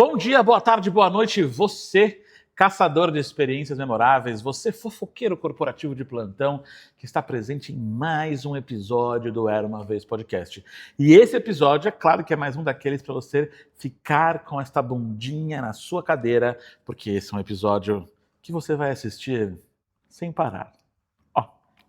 Bom dia, boa tarde, boa noite, você, caçador de experiências memoráveis, você, fofoqueiro corporativo de plantão, que está presente em mais um episódio do Era Uma Vez Podcast. E esse episódio, é claro que é mais um daqueles para você ficar com esta bundinha na sua cadeira, porque esse é um episódio que você vai assistir sem parar.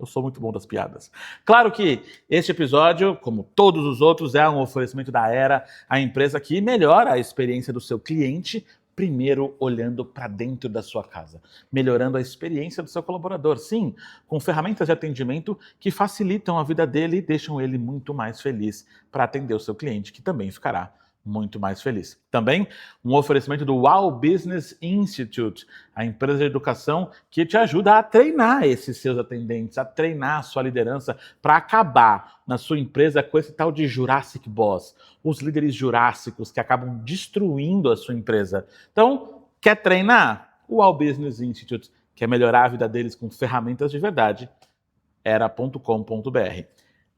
Eu sou muito bom das piadas. Claro que este episódio, como todos os outros, é um oferecimento da Era, a empresa que melhora a experiência do seu cliente, primeiro olhando para dentro da sua casa, melhorando a experiência do seu colaborador. Sim, com ferramentas de atendimento que facilitam a vida dele e deixam ele muito mais feliz para atender o seu cliente, que também ficará muito mais feliz. Também um oferecimento do Wow Business Institute, a empresa de educação que te ajuda a treinar esses seus atendentes, a treinar a sua liderança para acabar na sua empresa com esse tal de Jurassic Boss, os líderes jurássicos que acabam destruindo a sua empresa. Então, quer treinar? O Wow Business Institute quer melhorar a vida deles com ferramentas de verdade. Era.com.br.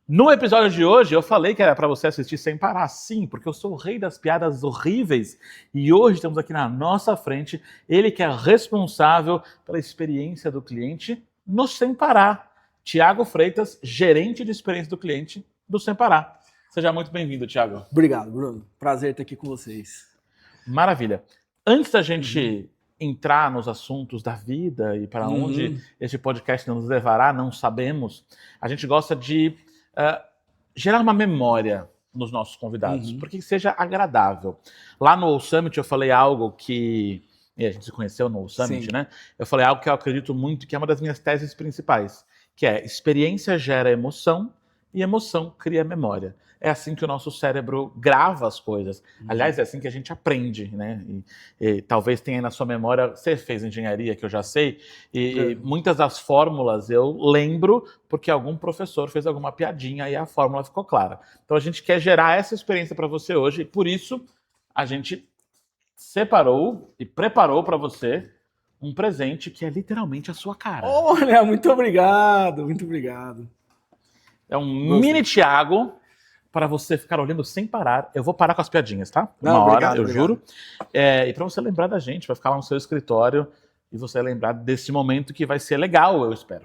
No episódio de hoje, eu falei que era para você assistir sem parar, sim, porque eu sou o rei das piadas horríveis e hoje temos aqui na nossa frente ele que é responsável pela experiência do cliente no Sem Parar, Thiago Freitas, gerente de experiência do cliente do Sem Parar. Seja muito bem-vindo, Thiago. Obrigado, Bruno. Prazer estar aqui com vocês. Maravilha. Antes da gente entrar nos assuntos da vida e para onde este podcast nos levará, não sabemos, a gente gosta de gerar uma memória nos nossos convidados, porque seja agradável. Lá no Summit eu falei algo que... E a gente se conheceu no Summit, né? Eu falei algo que eu acredito muito, que é uma das minhas teses principais, que é: experiência gera emoção e emoção cria memória. É assim que o nosso cérebro grava as coisas. Aliás, é assim que a gente aprende, né? E talvez tenha aí na sua memória, você fez engenharia, que eu já sei, e muitas das fórmulas eu lembro porque algum professor fez alguma piadinha e a fórmula ficou clara. Então a gente quer gerar essa experiência para você hoje e por isso a gente separou e preparou para você um presente que é literalmente a sua cara. Olha, muito obrigado, muito obrigado. É um mini Thiago para você ficar olhando sem parar. Eu vou parar com as piadinhas, tá? Uma hora, eu juro. E para você lembrar da gente, vai ficar lá no seu escritório e você vai lembrar desse momento que vai ser legal, eu espero.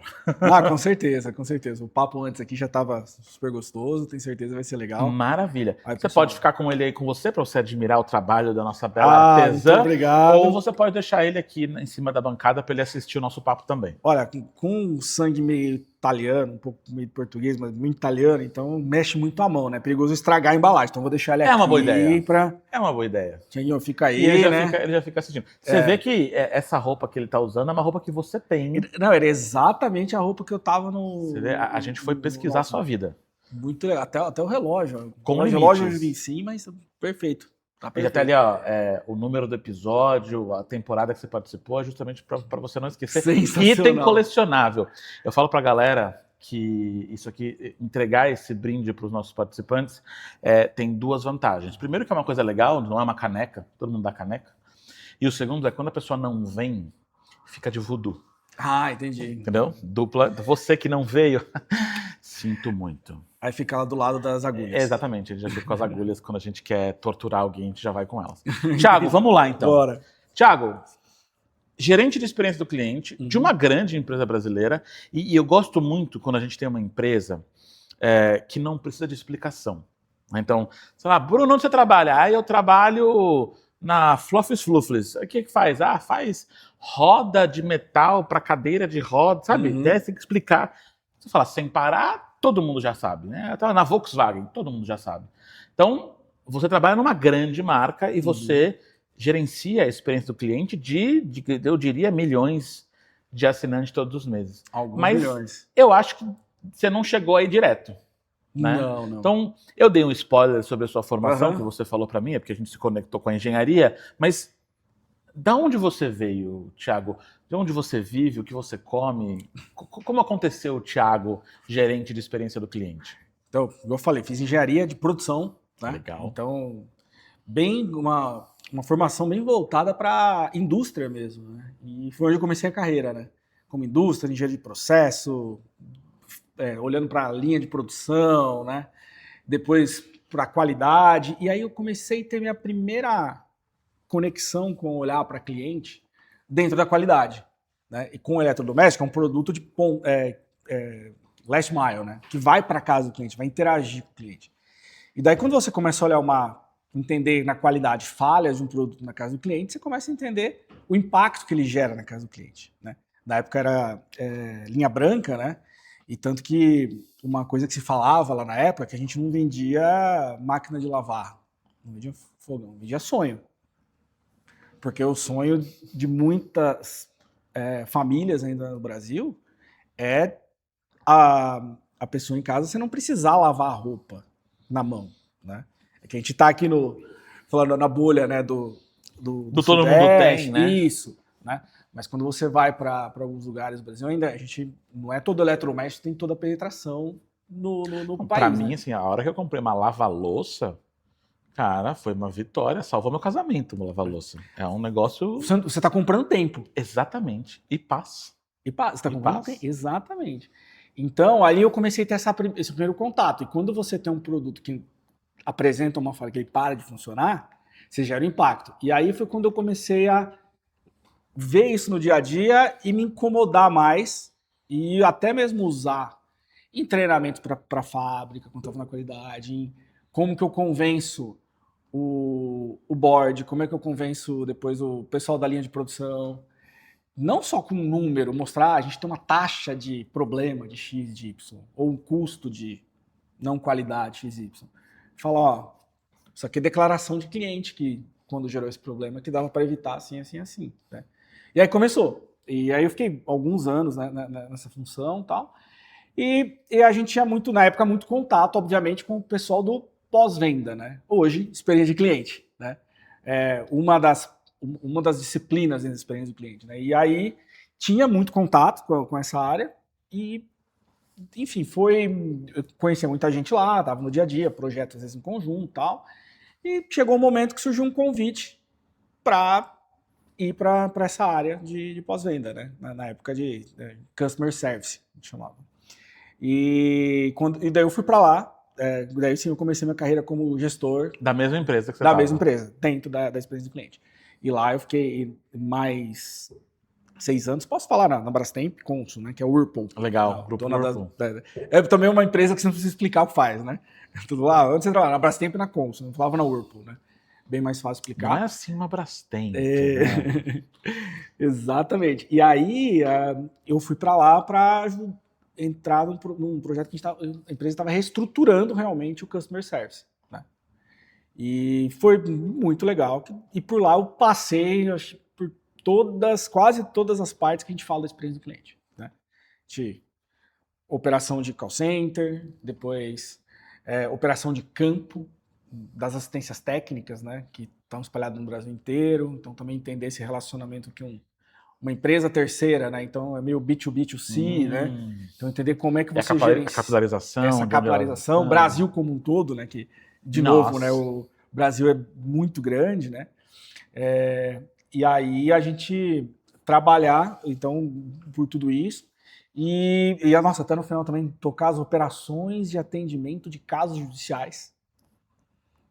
Com certeza, com certeza. O papo antes aqui já estava super gostoso, tenho certeza vai ser legal. Maravilha. Aí, você pode ficar com ele aí com você para você admirar o trabalho da nossa bela artesã. Muito obrigado. Ou você pode deixar ele aqui em cima da bancada para ele assistir o nosso papo também. Olha, com sangue meio italiano, um pouco meio português, mas muito italiano, então mexe muito a mão, né? Perigoso estragar a embalagem. Então vou deixar ele aqui. É uma boa ideia. É uma boa ideia. Tiaguinho, fica aí, e ele né? Ele já fica assistindo. Você vê que essa roupa que ele tá usando é uma roupa que você tem. Não, era exatamente a roupa que eu tava no... Você vê, a gente foi pesquisar a sua vida. Muito legal. Até o relógio. Com o relógio eu vi em cima, mas perfeito. Tá perfeito. Até ali, ó, o número do episódio, a temporada que você participou, justamente para você não esquecer. Sensacional. Item colecionável. Eu falo pra galera que isso aqui, entregar esse brinde para os nossos participantes, tem duas vantagens. Primeiro que é uma coisa legal, não é uma caneca, todo mundo dá caneca. E o segundo é quando a pessoa não vem, fica de voodoo. Entendi. Entendeu? Dupla. Você que não veio, sinto muito. Aí fica lá do lado das agulhas. Exatamente, ele já fica com as agulhas. Quando a gente quer torturar alguém, a gente já vai com elas. Thiago, vamos lá então. Bora. Thiago, gerente de experiência do cliente de uma grande empresa brasileira, e eu gosto muito quando a gente tem uma empresa que não precisa de explicação. Então, sei lá, Bruno, onde você trabalha? Eu trabalho na Fluffys Fluffles. O que faz? Faz roda de metal para cadeira de roda, sabe? Tem que explicar. Você fala sem parar, todo mundo já sabe, né? Na Volkswagen, todo mundo já sabe. Então, você trabalha numa grande marca e você gerencia a experiência do cliente de, eu diria, milhões de assinantes todos os meses. Mas milhões. Eu acho que você não chegou aí direto. Né? Não. Então, eu dei um spoiler sobre a sua formação, que você falou para mim, é porque a gente se conectou com a engenharia, mas da onde você veio, Thiago? De onde você vive, o que você come? Como aconteceu o Thiago, gerente de experiência do cliente? Então, como eu falei, fiz engenharia de produção, né? Legal. Então, uma formação bem voltada para indústria mesmo, né? E foi onde eu comecei a carreira, né? Como indústria, engenharia de processo, olhando para a linha de produção, né? Depois para a qualidade. E aí eu comecei a ter minha primeira conexão com o olhar para cliente dentro da qualidade, né? E com o eletrodoméstico é um produto de last mile, né? Que vai para casa do cliente, vai interagir com o cliente. E daí quando você começa a olhar entender na qualidade falhas de um produto na casa do cliente, você começa a entender o impacto que ele gera na casa do cliente, né? Na época era linha branca, né? E tanto que uma coisa que se falava lá na época é que a gente não vendia máquina de lavar, não vendia fogão, vendia sonho. Porque o sonho de muitas famílias ainda no Brasil é a pessoa em casa você não precisar lavar a roupa na mão, né? É que a gente está aqui falando na bolha, né, do todo mundo tem, né? Isso, né? Mas quando você vai para alguns lugares do Brasil, ainda a gente não é todo eletrodoméstico, tem toda a penetração no país. Pra mim, né? assim, a hora que eu comprei uma lava-louça, cara, foi uma vitória, salvou meu casamento, uma lava-louça. É um negócio... Você está comprando tempo. Exatamente. E paz. Você está comprando paz. tempo. Exatamente. Então, aí eu comecei a ter esse primeiro contato. E quando você tem um produto que apresenta uma falha que ele para de funcionar, você gera um impacto. E aí foi quando eu comecei a ver isso no dia a dia e me incomodar mais e até mesmo usar em treinamento para a fábrica, quando estava na qualidade, em como que eu convenço o board, como é que eu convenço depois o pessoal da linha de produção, não só com um número, mostrar a gente tem uma taxa de problema de X, de Y, ou um custo de não qualidade X, Y. Falar, ó, isso aqui é declaração de cliente que quando gerou esse problema que dava para evitar assim, assim, assim, né? E aí começou. E aí eu fiquei alguns anos, né, nessa função e tal. E a gente tinha muito, na época, muito contato, obviamente, com o pessoal do pós-venda, né? Hoje, experiência de cliente, né? Uma das disciplinas da experiência do cliente, né? E aí tinha muito contato com essa área e, enfim, eu conhecia muita gente lá, estava no dia a dia, projetos às vezes em conjunto e tal. E chegou um momento que surgiu um convite para ir para essa área de pós-venda, né? Na época de Customer Service, a gente chamava. E daí eu fui para lá, daí sim eu comecei minha carreira como gestor. Da mesma empresa que você Da tava. mesma empresa, dentro da experiência do cliente. E lá eu fiquei mais 6 anos, posso falar na Brastemp, Consul, né? Que é o Whirlpool. Legal, grupo Whirlpool. É também uma empresa que você não precisa explicar o que faz, né? Tudo lá, onde você trabalha? Na Brastemp e na Consul, não falava na Whirlpool, né? Bem mais fácil explicar. Não é assim uma Brastemp, né? Exatamente. E aí eu fui para lá para entrar num projeto que a empresa estava reestruturando realmente o Customer Service, né? E foi muito legal. E por lá eu passei por quase todas as partes que a gente fala da experiência do cliente, né? De operação de call center, depois operação de campo, das assistências técnicas, né, que estão espalhadas no Brasil inteiro. Então também entender esse relacionamento que uma empresa terceira, né, então é meio B2B2C, né, então entender como é que você gerencia a capilarização, essa capilarização, Brasil como um todo, né, que de novo, né, o Brasil é muito grande, né, e aí a gente trabalhar então por tudo isso e nossa, até no final também tocar as operações de atendimento de casos judiciais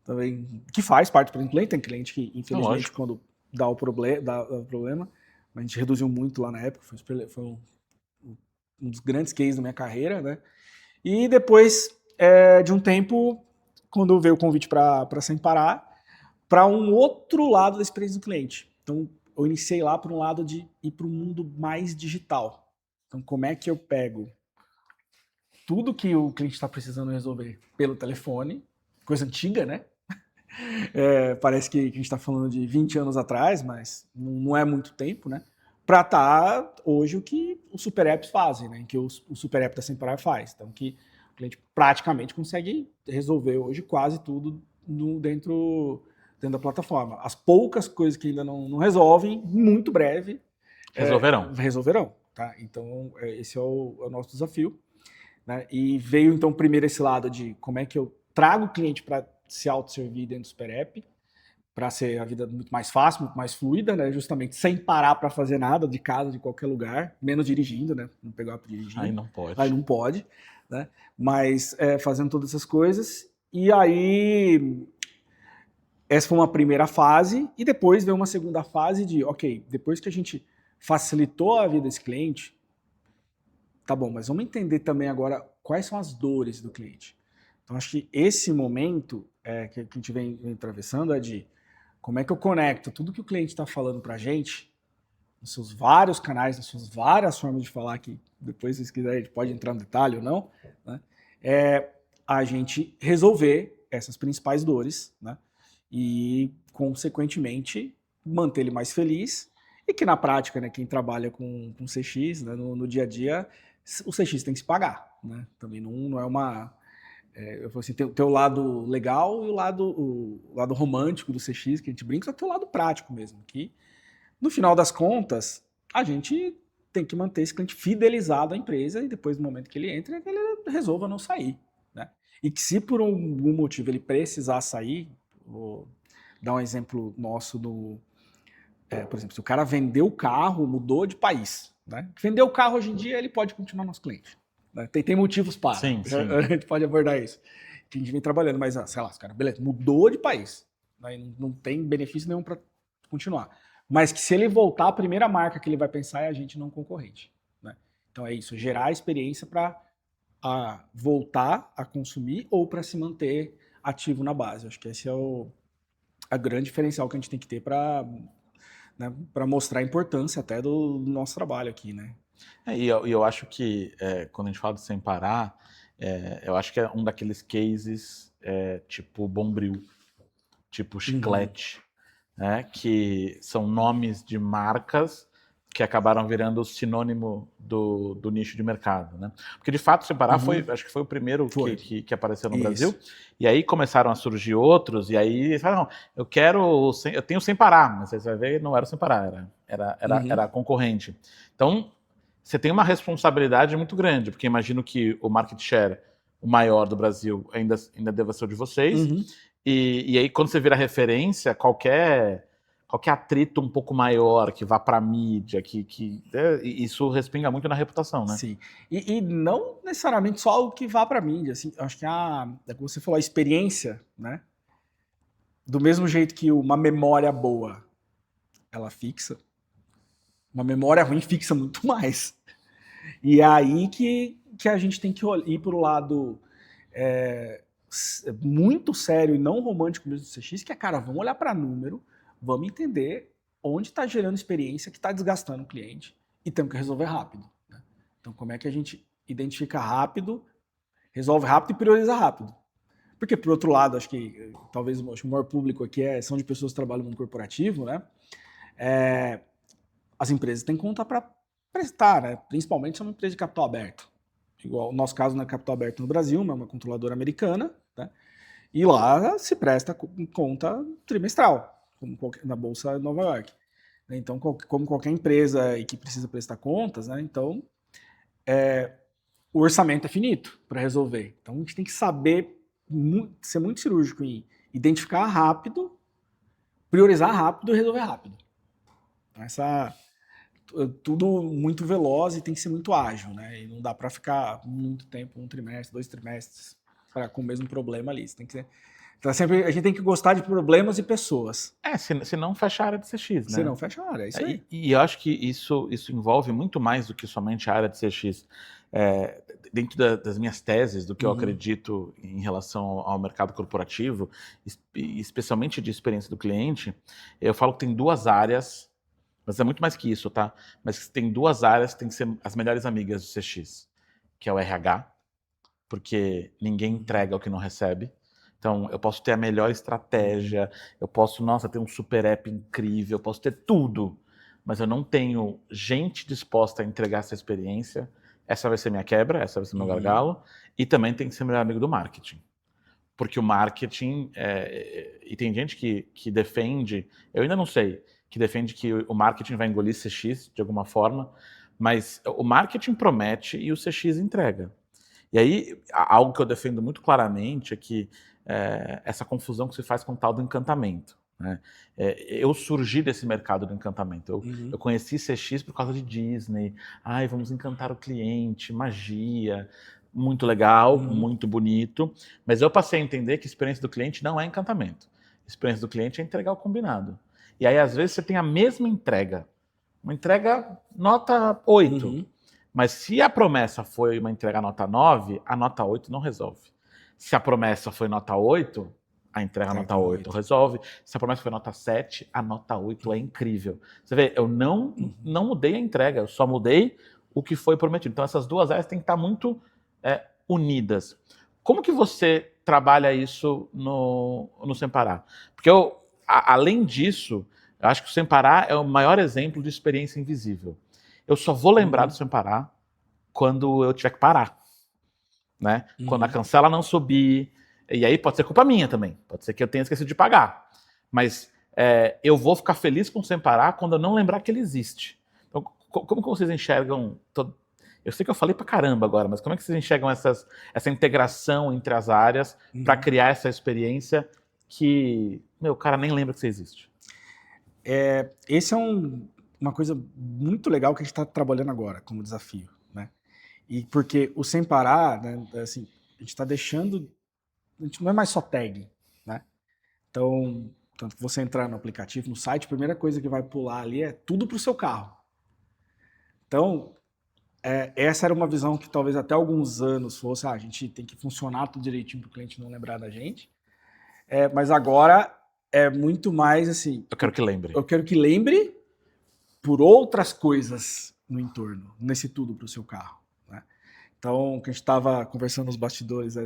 também, que faz parte do cliente. Tem cliente que, infelizmente, quando dá o problema, a gente reduziu muito lá na época, foi um dos grandes cases da minha carreira, né? E depois de um tempo, quando veio o convite para Sem Parar, para um outro lado da experiência do cliente. Então, eu iniciei lá por um lado de ir para o mundo mais digital. Então, como é que eu pego tudo que o cliente está precisando resolver pelo telefone, coisa antiga, né? Parece que a gente está falando de 20 anos atrás, mas não é muito tempo, né? Para estar hoje o que os super apps fazem, né? Que o super app da Sem Parar faz. Então, que o cliente praticamente consegue resolver hoje quase tudo dentro da plataforma. As poucas coisas que ainda não resolvem, muito breve, resolverão. Tá? Então, esse é o nosso desafio. Né? E veio, então, primeiro esse lado de como é que eu trago o cliente para se autosservir dentro do Super App, para ser a vida muito mais fácil, muito mais fluida, né? Justamente sem parar para fazer nada, de casa, de qualquer lugar, menos dirigindo, né? Não pegar para dirigir. Aí não pode. Aí não pode, né? Mas fazendo todas essas coisas. E aí essa foi uma primeira fase, e depois veio uma segunda fase de, ok, depois que a gente facilitou a vida desse cliente, tá bom, mas vamos entender também agora quais são as dores do cliente. Então, acho que esse momento que a gente vem atravessando é de como é que eu conecto tudo que o cliente está falando para a gente, nos seus vários canais, nas suas várias formas de falar, que depois, se vocês quiserem, a gente pode entrar no detalhe ou não, né? A gente resolver essas principais dores, né? E, consequentemente, manter ele mais feliz, e que na prática, né, quem trabalha com CX, né, no dia a dia, o CX tem que se pagar, né? Também não é uma... eu falo assim, tem o lado legal e o lado romântico do CX, que a gente brinca, só que tem o lado prático mesmo, que no final das contas, a gente tem que manter esse cliente fidelizado à empresa, e depois do momento que ele entra, que ele resolva não sair, né? E que se por algum motivo ele precisar sair, vou dar um exemplo nosso por exemplo, se o cara vendeu o carro, mudou de país, né? Vendeu o carro hoje em dia, ele pode continuar nosso cliente, né? Tem motivos para. Sim, sim. A gente pode abordar isso. A gente vem trabalhando, mas sei lá, os caras, beleza, mudou de país, né? Não tem benefício nenhum para continuar. Mas que se ele voltar, a primeira marca que ele vai pensar é a gente, não concorrente, né? Então é isso, gerar a experiência para voltar a consumir ou para se manter ativo na base. Acho que esse é a grande diferencial que a gente tem que ter para, né, para mostrar a importância até do nosso trabalho aqui, né? E eu acho que quando a gente fala de Sem Parar, eu acho que é um daqueles cases tipo Bombril, tipo Chiclete, né, que são nomes de marcas que acabaram virando sinônimo do nicho de mercado, né? Porque de fato Sem Parar acho que foi o primeiro que apareceu no Brasil, e aí começaram a surgir outros, e aí falaram, eu tenho Sem Parar, mas você vai ver, não era o Sem Parar, era a concorrente. Então você tem uma responsabilidade muito grande, porque imagino que o market share, o maior do Brasil, ainda deva ser o de vocês. E aí, quando você vira referência, qualquer atrito um pouco maior que vá para a mídia, isso respinga muito na reputação, né? Sim. E não necessariamente só o que vá para a mídia. Assim, acho que como você falou, a experiência, né? Do mesmo jeito que uma memória boa, ela fixa, uma memória ruim fixa muito mais. E é aí que a gente tem que ir para o lado muito sério e não romântico mesmo do CX, que é, cara, vamos olhar para número, vamos entender onde está gerando experiência que está desgastando o cliente e temos que resolver rápido, né? Então, como é que a gente identifica rápido, resolve rápido e prioriza rápido? Porque, por outro lado, acho que talvez o maior público aqui são de pessoas que trabalham no mundo corporativo, né? As empresas têm conta para prestar, né? Principalmente se é uma empresa de capital aberto. Igual o nosso caso não é capital aberto no Brasil, mas é uma controladora americana, né? E lá se presta conta trimestral, como na Bolsa de Nova York. Então, como qualquer empresa que precisa prestar contas, né? Então, o orçamento é finito para resolver. Então, a gente tem que saber ser muito cirúrgico em identificar rápido, priorizar rápido e resolver rápido. Tudo muito veloz e tem que ser muito ágil, né? E não dá para ficar muito tempo, 1 trimestre, 2 trimestres, com o mesmo problema ali. Tem que ser... Então, sempre a gente tem que gostar de problemas e pessoas. Se não fecha a área de CX, né? Se não fecha a área, é isso aí. E eu acho que isso envolve muito mais do que somente a área de CX. Dentro das minhas teses, do que eu acredito em relação ao mercado corporativo, especialmente de experiência do cliente, eu falo que tem 2 áreas, mas é muito mais que isso, tá? Mas tem 2 áreas que tem que ser as melhores amigas do CX, que é o RH, porque ninguém entrega o que não recebe. Então, eu posso ter a melhor estratégia, eu posso, ter um super app incrível, eu posso ter tudo, mas eu não tenho gente disposta a entregar essa experiência. Essa vai ser minha quebra, essa vai ser meu gargalo, e também tem que ser melhor amigo do marketing. Porque o marketing, e tem gente que defende, eu ainda não sei, que defende que o marketing vai engolir CX de alguma forma, mas o marketing promete e o CX entrega. E aí, algo que eu defendo muito claramente é que essa confusão que se faz com o tal do encantamento, né? Eu surgi desse mercado do encantamento. Eu conheci CX por causa de Disney. Vamos encantar o cliente, magia, muito legal, muito bonito. Mas eu passei a entender que a experiência do cliente não é encantamento. experiência do cliente é entregar o combinado. E aí, às vezes, você tem a mesma entrega. Uma entrega nota 8. Uhum. Mas se a promessa foi uma entrega nota 9, a nota 8 não resolve. Se a promessa foi nota 8, a entrega nota 8 resolve. Se a promessa foi nota 7, a nota 8 é incrível. Você vê, eu não mudei a entrega, eu só mudei o que foi prometido. Então essas duas áreas têm que estar muito unidas. Como que você trabalha isso no Sem Parar? Porque além disso, eu acho que o Sem Parar é o maior exemplo de experiência invisível. Eu só vou lembrar do Sem Parar quando eu tiver que parar. Né? Quando a cancela não subir. E aí pode ser culpa minha também. Pode ser que eu tenha esquecido de pagar. Mas eu vou ficar feliz com o Sem Parar quando eu não lembrar que ele existe. Então, como que vocês enxergam... Eu sei que eu falei pra caramba agora, mas como é que vocês enxergam essa integração entre as áreas para criar essa experiência que, o cara nem lembra que você existe? Esse é uma coisa muito legal que a gente está trabalhando agora como desafio, né? E porque o Sem Parar, né, assim, a gente está deixando... A gente não é mais só tag, né? Então, tanto que você entrar no aplicativo, no site, a primeira coisa que vai pular ali é tudo para o seu carro. Então, essa era uma visão que talvez até alguns anos fosse, a gente tem que funcionar tudo direitinho para o cliente não lembrar da gente. Mas agora é muito mais assim... Eu quero que lembre. Eu quero que lembre por outras coisas no entorno, nesse tudo para o seu carro. Né? Então, que a gente estava conversando nos bastidores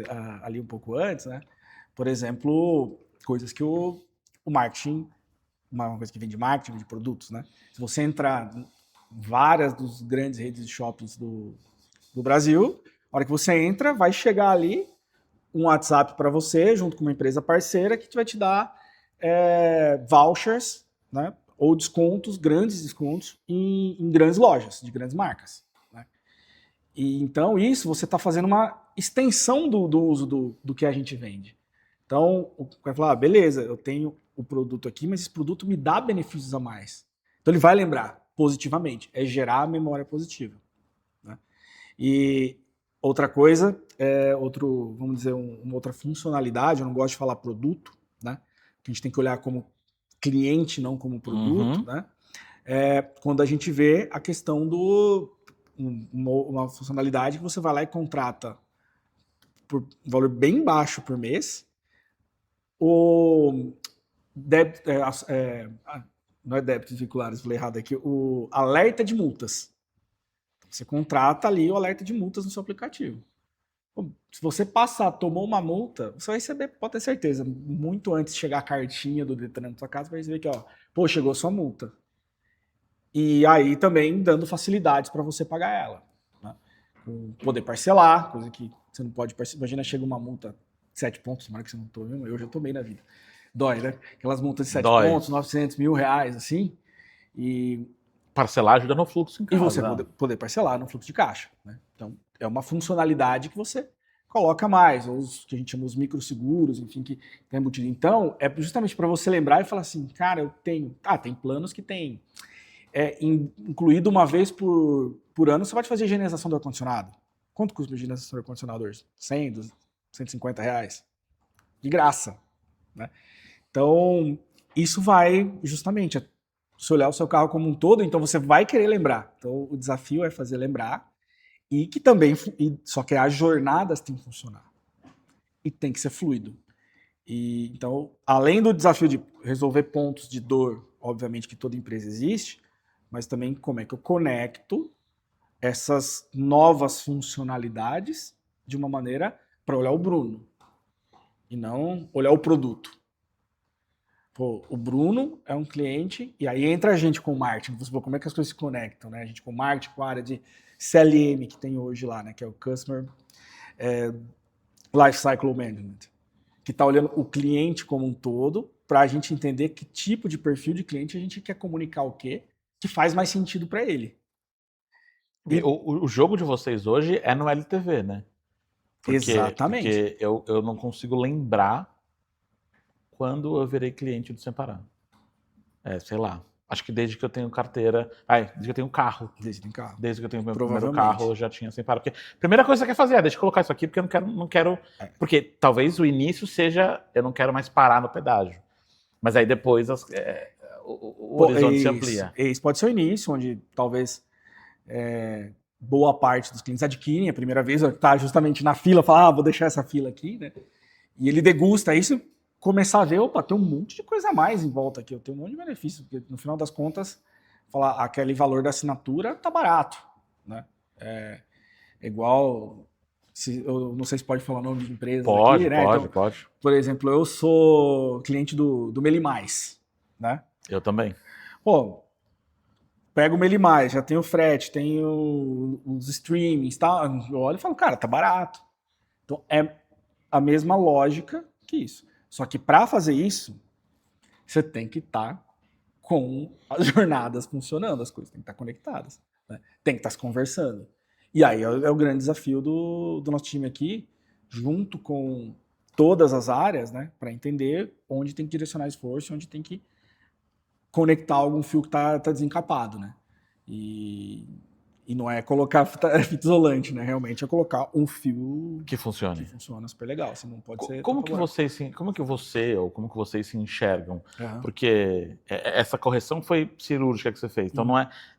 ali um pouco antes, né? Por exemplo, coisas que o marketing, uma coisa que vem de marketing, de produtos, né? Se você entrar em várias dos grandes redes de shoppings do Brasil, a hora que você entra, vai chegar ali um WhatsApp para você, junto com uma empresa parceira, que vai te dar vouchers, né? Ou descontos, grandes descontos, em grandes lojas, de grandes marcas. Né? E então, isso você está fazendo uma extensão do uso do que a gente vende. Então, o cara vai falar, beleza, eu tenho o produto aqui, mas esse produto me dá benefícios a mais. Então, ele vai lembrar positivamente, é gerar a memória positiva. Né? E outra coisa, vamos dizer, uma outra funcionalidade, eu não gosto de falar produto, né? Que a gente tem que olhar como cliente, não como produto, né? Quando a gente vê a questão uma funcionalidade que você vai lá e contrata por um valor bem baixo por mês, o débito, não é débitos veiculares, falei errado aqui, o alerta de multas. Você contrata ali o alerta de multas no seu aplicativo. Se você tomou uma multa, você vai receber, pode ter certeza, muito antes de chegar a cartinha do Detran na sua casa, vai receber que, chegou a sua multa. E aí também dando facilidades para você pagar ela. Né? Poder parcelar, coisa que você não pode parcelar. Imagina, chega uma multa de 7 pontos, tomara que você não tome, eu já tomei na vida. Dói, né? Aquelas multas de 7 pontos, 900 mil reais, assim. E parcelar ajuda no fluxo em casa. E você poder parcelar no fluxo de caixa. Né? Então, é uma funcionalidade que você coloca mais, ou os que a gente chama os microseguros, enfim, que tem embutido. Então, é justamente para você lembrar e falar assim, cara, eu tenho... tem planos que tem incluído uma vez por ano, você pode fazer higienização do ar-condicionado. Quanto custa a higienização do ar-condicionado hoje? 100, 150 reais? De graça. Né? Então, isso vai justamente... Se olhar o seu carro como um todo, então você vai querer lembrar. Então, o desafio é fazer lembrar e que também... Só que as jornadas têm que funcionar. E tem que ser fluido. Então, além do desafio de resolver pontos de dor, obviamente que toda empresa existe, mas também como é que eu conecto essas novas funcionalidades de uma maneira para olhar o Bruno e não olhar o produto. Pô, o Bruno é um cliente, e aí entra a gente com o marketing, como é que as coisas se conectam, né? A gente com o marketing, com a área de CLM que tem hoje lá, né? Que é o Customer Lifecycle Management, que está olhando o cliente como um todo, para a gente entender que tipo de perfil de cliente a gente quer comunicar o quê, que faz mais sentido para ele. O jogo de vocês hoje é no LTV, né? Exatamente. Porque eu não consigo lembrar quando eu virei cliente do Sem Parar. Sei lá. Acho que desde que eu tenho carteira... desde que eu tenho carro. Desde que tem carro. Desde que eu tenho meu primeiro carro, eu já tinha Sem Parar. Porque a primeira coisa que você quer fazer deixa eu colocar isso aqui, porque eu não quero... Porque talvez o início seja... Eu não quero mais parar no pedágio. Mas aí depois o horizonte se amplia. Esse pode ser o início, onde talvez boa parte dos clientes adquirem a primeira vez, está justamente na fila, fala, vou deixar essa fila aqui, né? E ele degusta isso, começar a ver, opa, tem um monte de coisa a mais em volta aqui, eu tenho um monte de benefício, porque no final das contas, falar aquele valor da assinatura tá barato, né? É igual, eu não sei se pode falar o nome de empresa aqui, né? Pode. Por exemplo, eu sou cliente do Melimais, né? Eu também. Pô, pego o Melimais, já tenho o frete, tenho os streamings, tá? Eu olho e falo, cara, tá barato. Então, é a mesma lógica que isso. Só que para fazer isso, você tem que estar com as jornadas funcionando, as coisas têm que estar conectadas, né? Tem que estar se conversando. E aí é o grande desafio do nosso time aqui, junto com todas as áreas, né, para entender onde tem que direcionar esforço, onde tem que conectar algum fio que tá desencapado, né? E não é colocar fita isolante, né? Realmente é colocar um fio que funcione. Que funciona super legal. Você não pode ser. Como que você se enxergam? Uhum. Porque essa correção foi cirúrgica que você fez. Então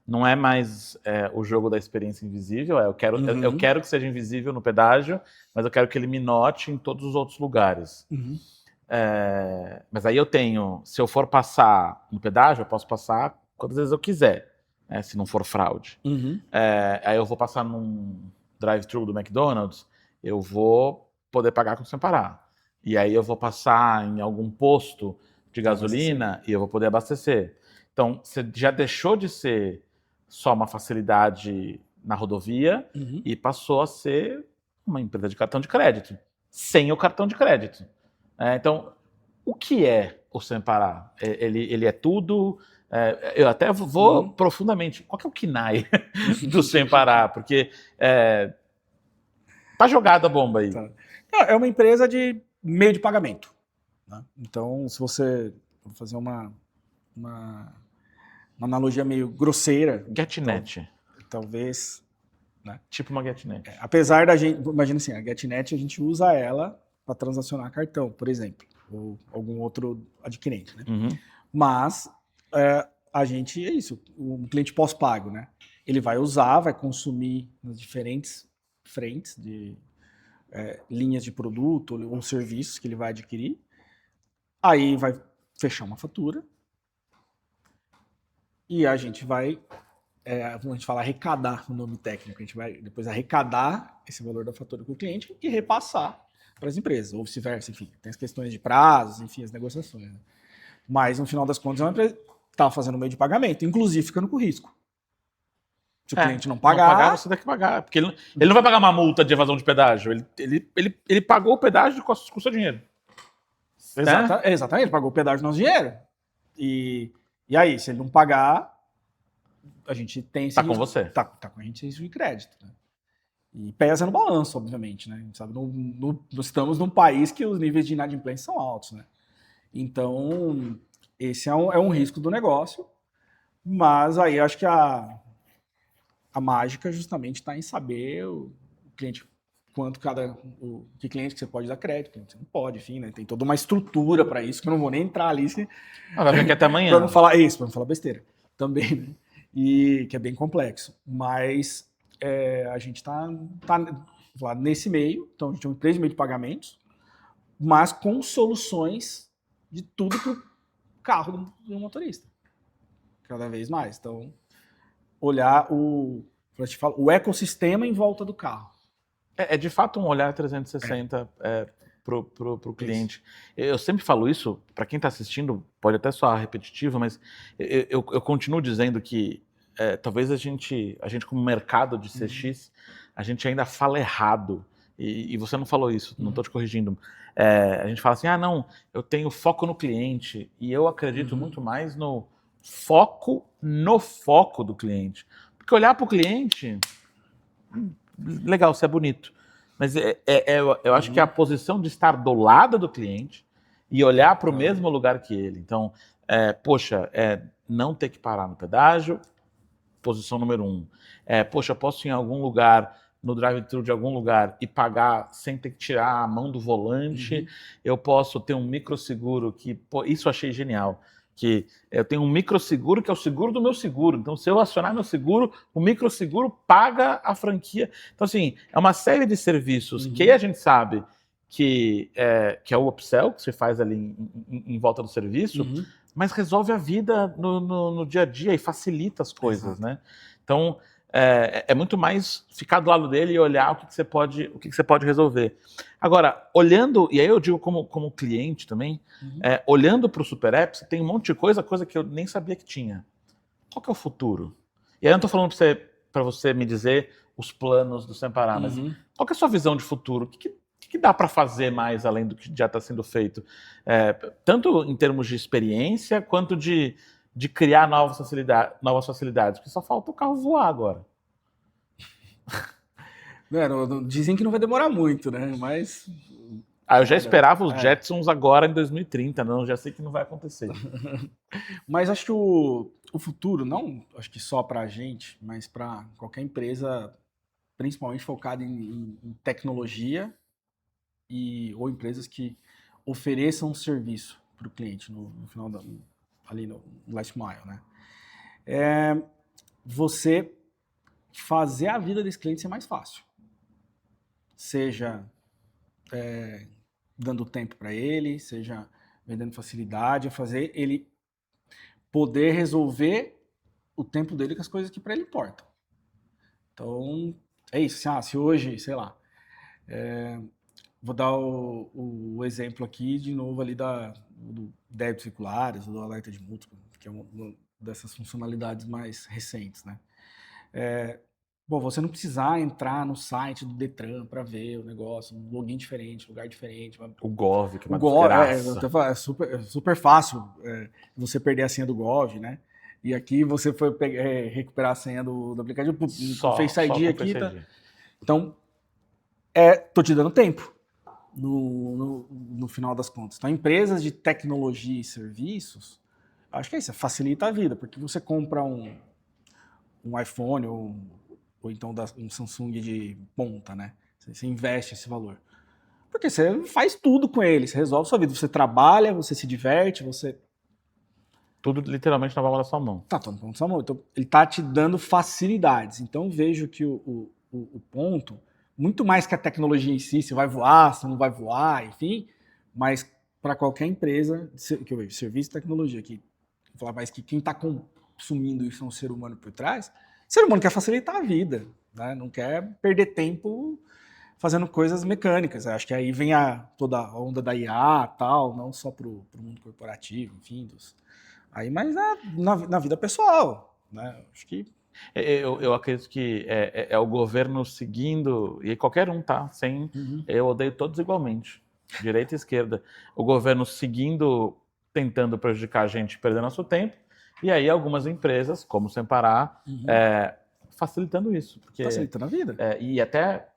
não é mais o jogo da experiência invisível. Eu quero que seja invisível no pedágio, mas eu quero que ele me note em todos os outros lugares. Mas aí se eu for passar no pedágio, eu posso passar quantas vezes eu quiser. Se não for fraude. Aí eu vou passar num drive-thru do McDonald's, eu vou poder pagar sem parar. E aí eu vou passar em algum posto de gasolina e eu vou poder abastecer. Então, você já deixou de ser só uma facilidade na rodovia e passou a ser uma empresa de cartão de crédito, sem o cartão de crédito. Então, o que é o Sem Parar? Ele é tudo... eu até vou profundamente. Qual que é o KNAI do Sem Parar? Porque tá jogada a bomba aí. Tá. É uma empresa de meio de pagamento, né? Então, se você vou fazer uma analogia meio grosseira, GetNet. talvez, né? Tipo uma GetNet. Apesar da gente, imagina assim, a GetNet a gente usa ela para transacionar cartão, por exemplo, ou algum outro adquirente, né? Mas a gente é isso, um cliente pós-pago, né? Ele vai usar, vai consumir nas diferentes frentes de linhas de produto ou serviços que ele vai adquirir. Aí vai fechar uma fatura e a gente vai, como a gente fala, arrecadar o nome técnico. A gente vai depois arrecadar esse valor da fatura com o cliente e repassar para as empresas, ou vice-versa, enfim. Tem as questões de prazos, enfim, as negociações, né? Mas, no final das contas, é uma empresa que está fazendo meio de pagamento, inclusive ficando com risco. Se o cliente não pagar... você tem que pagar. Porque ele não vai pagar uma multa de evasão de pedágio. Ele pagou o pedágio com o seu dinheiro. Exatamente, ele pagou o pedágio do nosso dinheiro. E aí, se ele não pagar, a gente tem esse risco. Com você. Tá com a gente esse risco de crédito, né? E pesa no balanço, obviamente, né? A gente sabe, nós estamos num país que os níveis de inadimplência são altos, né? Então, esse é um risco do negócio, mas aí acho que a mágica justamente está em saber o cliente, que cliente que você pode dar crédito, que você não pode, enfim, né? Tem toda uma estrutura para isso, que eu não vou nem entrar ali. Vai ficar até amanhã. Para não falar isso, para não falar besteira também, né? E que é bem complexo. Mas a gente está nesse meio, então a gente é uma empresa de meio de pagamentos, mas com soluções de tudo para o carro do motorista. Cada vez mais. Então, olhar o ecossistema em volta do carro. É de fato um olhar 360 para o cliente. Isso. Eu sempre falo isso, para quem está assistindo, pode até soar repetitivo, mas eu continuo dizendo que talvez a gente como mercado de CX, a gente ainda fala errado. E você não falou isso, não estou te corrigindo. A gente fala assim, não, eu tenho foco no cliente, e eu acredito muito mais no foco do cliente. Porque olhar para o cliente, legal, isso é bonito, mas eu acho que é a posição de estar do lado do cliente e olhar para o mesmo lugar que ele. Então, não ter que parar no pedágio, posição número 1. Posso ir em algum lugar no drive-thru de algum lugar e pagar sem ter que tirar a mão do volante. Eu posso ter um microseguro que, pô, isso eu achei genial, que eu tenho um microseguro que é o seguro do meu seguro. Então, se eu acionar meu seguro, o microseguro paga a franquia. Então, assim, é uma série de serviços que a gente sabe que é o upsell, que você faz ali em volta do serviço, mas resolve a vida no dia a dia e facilita as coisas, né? Então, é muito mais ficar do lado dele e olhar o que você pode resolver. Agora, olhando, e aí eu digo como cliente também, olhando para o Super App, você tem um monte de coisa que eu nem sabia que tinha. Qual que é o futuro? E aí eu não estou falando para você me dizer os planos do Sempará, mas qual que é a sua visão de futuro? O que dá para fazer mais além do que já está sendo feito? Tanto em termos de experiência, quanto de criar novas facilidades, porque só falta o carro voar agora. Dizem que não vai demorar muito, né? Mas... eu já esperava os Jetsons agora em 2030, não, já sei que não vai acontecer. Mas acho que o futuro, não acho que só para a gente, mas para qualquer empresa, principalmente focada em tecnologia ou empresas que ofereçam um serviço para o cliente no final ali no last mile, né? Você fazer a vida desse cliente ser mais fácil. Seja dando tempo para ele, seja vendendo facilidade, fazer ele poder resolver o tempo dele com as coisas que para ele importam. Então, é isso. Se hoje, sei lá, vou dar o exemplo aqui de novo ali do débitos veiculares, do alerta de multa, que é uma dessas funcionalidades mais recentes, né? Você não precisar entrar no site do Detran para ver o negócio, um login diferente, lugar diferente. O Gov, que é uma desgraça. É super fácil você perder a senha do Gov, né? E aqui você foi recuperar a senha do aplicativo, Face ID aqui. Tá? Então, tô te dando tempo no final das contas. Então, empresas de tecnologia e serviços, acho que é isso, facilita a vida, porque você compra um iPhone ou então um Samsung de ponta, né? Você investe esse valor. Porque você faz tudo com ele, você resolve a sua vida. Você trabalha, você se diverte, você... Tudo literalmente na palma da sua mão. Tá, tudo na palma da sua mão. Então, ele tá te dando facilidades. Então, vejo que o ponto, muito mais que a tecnologia em si, se vai voar, se não vai voar, enfim, mas para qualquer empresa, que eu vejo, serviço e tecnologia, que vou falar mais que quem está consumindo isso é um ser humano por trás, o ser humano quer facilitar a vida, né? Não quer perder tempo fazendo coisas mecânicas. Acho que aí vem toda a onda da IA e tal, não só para o mundo corporativo, enfim, mas na vida pessoal, né? Acho que... Eu acredito que é o governo seguindo, e qualquer um, tá? Eu odeio todos igualmente, direita e esquerda. O governo seguindo, tentando prejudicar a gente, perdendo nosso tempo, e aí algumas empresas, como o Sempará, facilitando isso. Facilitando a vida. E até,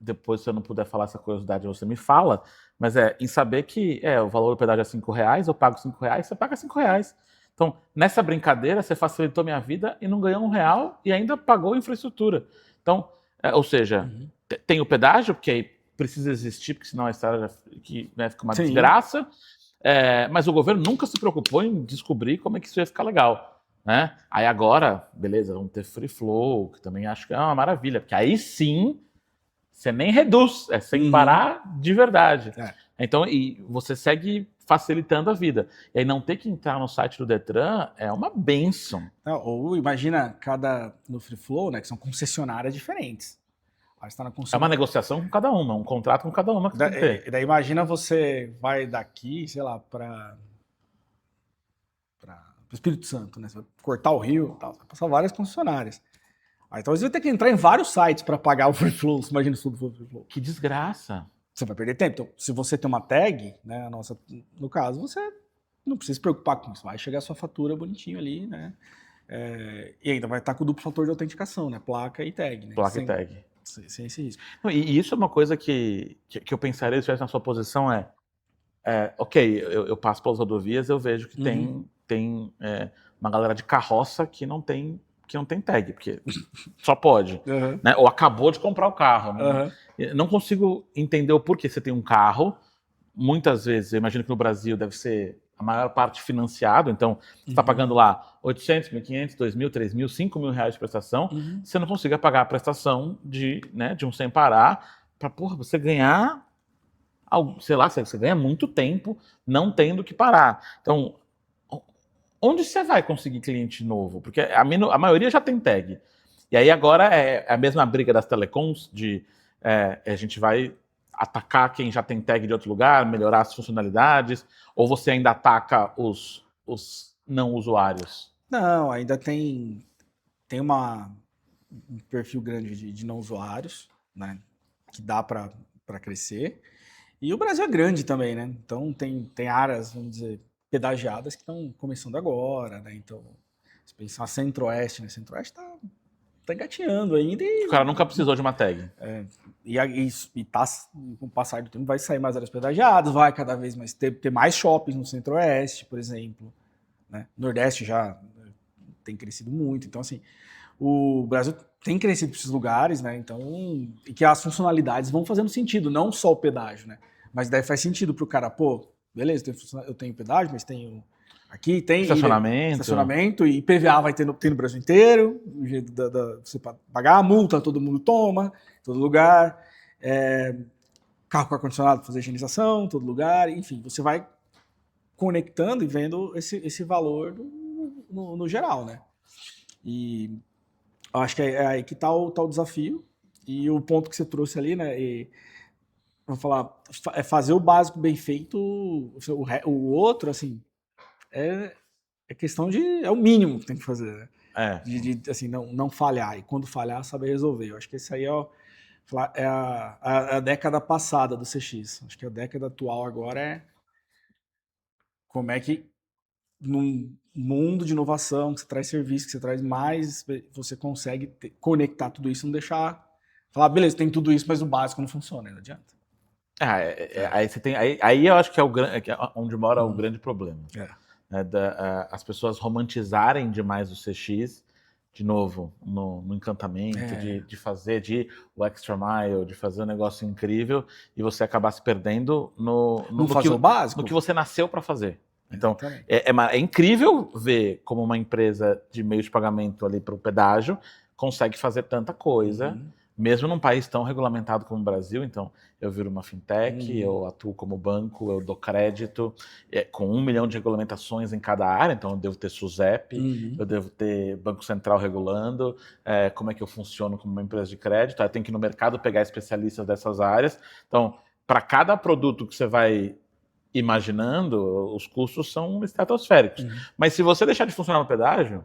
depois, se eu não puder falar essa curiosidade, você me fala, mas em saber que o valor do pedágio é R$5, eu pago R$5, você paga R$5. Então, nessa brincadeira, você facilitou minha vida e não ganhou R$1 e ainda pagou infraestrutura. Então, ou seja, tem o pedágio, porque aí precisa existir, porque senão a estrada fica uma desgraça. Mas o governo nunca se preocupou em descobrir como é que isso ia ficar legal, né? Aí agora, beleza, vamos ter free flow, que também acho que é uma maravilha, porque aí sim você nem reduz, sem parar de verdade. Então, e você segue facilitando a vida. E aí não ter que entrar no site do Detran é uma bênção. Ou imagina no free flow, né, que são concessionárias diferentes. Aí você tá É uma negociação com cada uma, um contrato com cada uma que você tem que ter. Daí imagina você vai daqui, sei lá, para o Espírito Santo, né? Você vai cortar o rio, tal, vai passar várias concessionárias. Aí talvez você vai ter que entrar em vários sites para pagar o free flow. Você imagina se tudo for free flow. Que desgraça. Você vai perder tempo. Então, se você tem uma tag, né, no caso, você não precisa se preocupar com isso. Vai chegar a sua fatura bonitinho ali, né? E ainda vai estar com o duplo fator de autenticação, né? Placa e tag, né? Placa e tag. Sem esse risco. E isso é uma coisa que eu pensaria se estivesse na sua posição, ok, eu passo pelas rodovias, eu vejo que tem uma galera de carroça que não tem que não tem tag, porque só pode. Uhum. Né? Ou acabou de comprar o carro. Né? Uhum. Não consigo entender o porquê você tem um carro. Muitas vezes, eu imagino que no Brasil deve ser a maior parte financiado, então você está pagando lá 800, 1.500, 2.000, 3.000, 5.000 reais de prestação, você não consiga pagar a prestação de um sem parar, para você ganhar, sei lá, você ganha muito tempo não tendo que parar. Então, onde você vai conseguir cliente novo? Porque a maioria já tem tag. E aí agora é a mesma briga das telecoms, a gente vai atacar quem já tem tag de outro lugar, melhorar as funcionalidades, ou você ainda ataca os não usuários? Não, ainda tem um perfil grande de não usuários, né, que dá para crescer. E o Brasil é grande também, né? Então tem áreas, vamos dizer, pedagiadas que estão começando agora, né? Então, se pensar Centro-Oeste, né? Centro-Oeste tá engatinhando ainda O cara nunca precisou de uma tag. Com o passar do tempo vai sair mais áreas pedagiadas, vai cada vez mais ter mais shoppings no Centro-Oeste, por exemplo. Né? Nordeste já tem crescido muito. Então, assim, o Brasil tem crescido para esses lugares, né? Então, e que as funcionalidades vão fazendo sentido, não só o pedágio, né? Mas daí faz sentido para o cara, pô, beleza, eu tenho pedágio, mas tenho aqui, tem estacionamento e IPVA vai ter no Brasil inteiro, o jeito você pagar a multa, todo mundo toma, em todo lugar, carro com ar-condicionado, fazer higienização, todo lugar, enfim, você vai conectando e vendo esse valor no geral, né? E eu acho que é aí que está o desafio. E o ponto que você trouxe ali, né? Vou falar, é fazer o básico bem feito. O outro, assim, é questão de. É o mínimo que tem que fazer, né? Assim, não falhar. E quando falhar, saber resolver. Eu acho que esse aí é a década passada do CX. Acho que a década atual agora é como é que num mundo de inovação, que você traz serviço, que você traz mais, você consegue conectar tudo isso e não deixar... Falar, beleza, tem tudo isso, mas o básico não funciona, não adianta. Aí você tem... Aí eu acho que é onde mora o grande problema. As pessoas romantizarem demais o CX, de novo, no encantamento, de fazer o extra mile, de fazer um negócio incrível, e você acabar se perdendo no que você nasceu para fazer. Então, é incrível ver como uma empresa de meio de pagamento ali para o pedágio consegue fazer tanta coisa, mesmo num país tão regulamentado como o Brasil. Então, eu viro uma fintech, eu atuo como banco, eu dou crédito, com 1 milhão de regulamentações em cada área. Então, eu devo ter SUSEP, eu devo ter Banco Central regulando, como é que eu funciono como uma empresa de crédito. Aí tem que ir no mercado pegar especialistas dessas áreas. Então, para cada produto que você vai imaginando, os custos são estratosféricos. Mas se você deixar de funcionar no pedágio,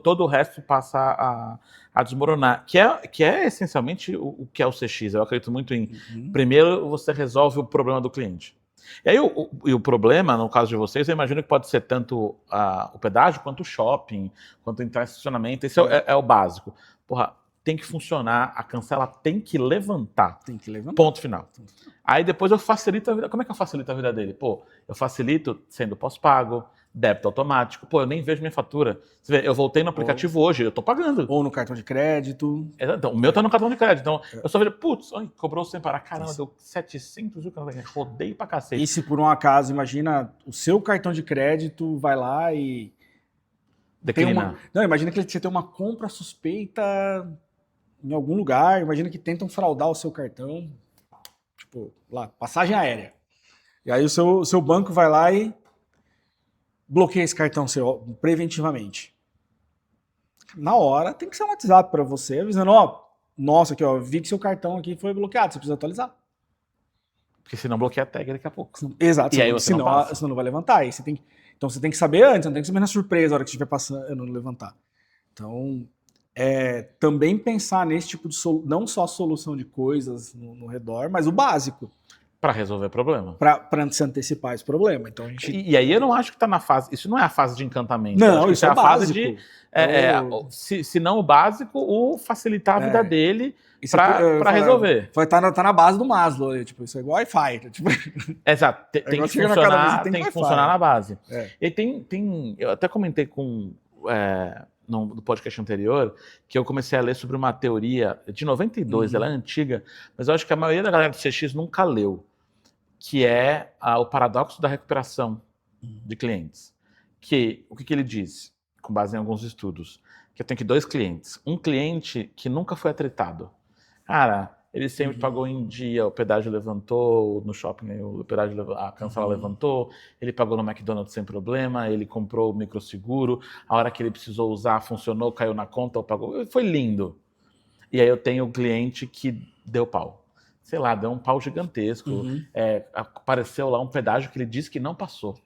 todo o resto passa a desmoronar. Que é essencialmente o que é o CX. Eu acredito muito em... Primeiro, você resolve o problema do cliente. E aí o problema, no caso de vocês, eu imagino que pode ser tanto o pedágio, quanto o shopping, quanto entrar em estacionamento. Esse é o básico. Porra, tem que funcionar, a cancela tem que levantar. Ponto final. Aí depois eu facilito a vida. Como é que eu facilito a vida dele? Pô, eu facilito sendo pós-pago, débito automático. Pô, eu nem vejo minha fatura. Você vê, eu voltei no aplicativo hoje, eu tô pagando. Ou no cartão de crédito. Então, o meu tá no cartão de crédito. Então, eu só vejo, putz, cobrou sem parar. Caramba, deu 700, rodei pra cacete. E se por um acaso, imagina, o seu cartão de crédito vai lá e... Declina. Não, imagina que você tem uma compra suspeita em algum lugar, imagina que tentam fraudar o seu cartão, tipo, lá, passagem aérea. E aí o seu banco vai lá e bloqueia esse cartão seu preventivamente. Na hora, tem que ser um WhatsApp para você, avisando, nossa, aqui, vi que seu cartão aqui foi bloqueado, você precisa atualizar. Porque senão bloqueia a tag daqui a pouco. Exato. E aí você senão não vai levantar. Aí então você tem que saber antes, não tem que saber na surpresa, a hora que estiver passando, não levantar. Então, também pensar nesse tipo de não só solução de coisas no redor, mas o básico. Para resolver problema. Para se antecipar esse problema. Então a gente... E aí eu não acho que está na fase. Isso não é a fase de encantamento. Não, isso é é a básico. fase de. Se não o básico, o facilitar a vida dele para resolver. Vai estar na base do Maslow. Tipo, isso é igual Wi-Fi. Tipo... Exato. Tem que funcionar, tem que funcionar na base. E eu até comentei no podcast anterior, que eu comecei a ler sobre uma teoria de 92, ela é antiga, mas eu acho que a maioria da galera do CX nunca leu, que é o paradoxo da recuperação de clientes. O que ele diz, com base em alguns estudos? Que eu tenho aqui 2 clientes. Um cliente que nunca foi atritado. Cara, ele sempre pagou em dia, o pedágio levantou, no shopping a cancela levantou, ele pagou no McDonald's sem problema, ele comprou o microseguro, a hora que ele precisou usar, funcionou, caiu na conta, pagou, foi lindo. E aí eu tenho um cliente que deu pau. Sei lá, deu um pau gigantesco, apareceu lá um pedágio que ele disse que não passou.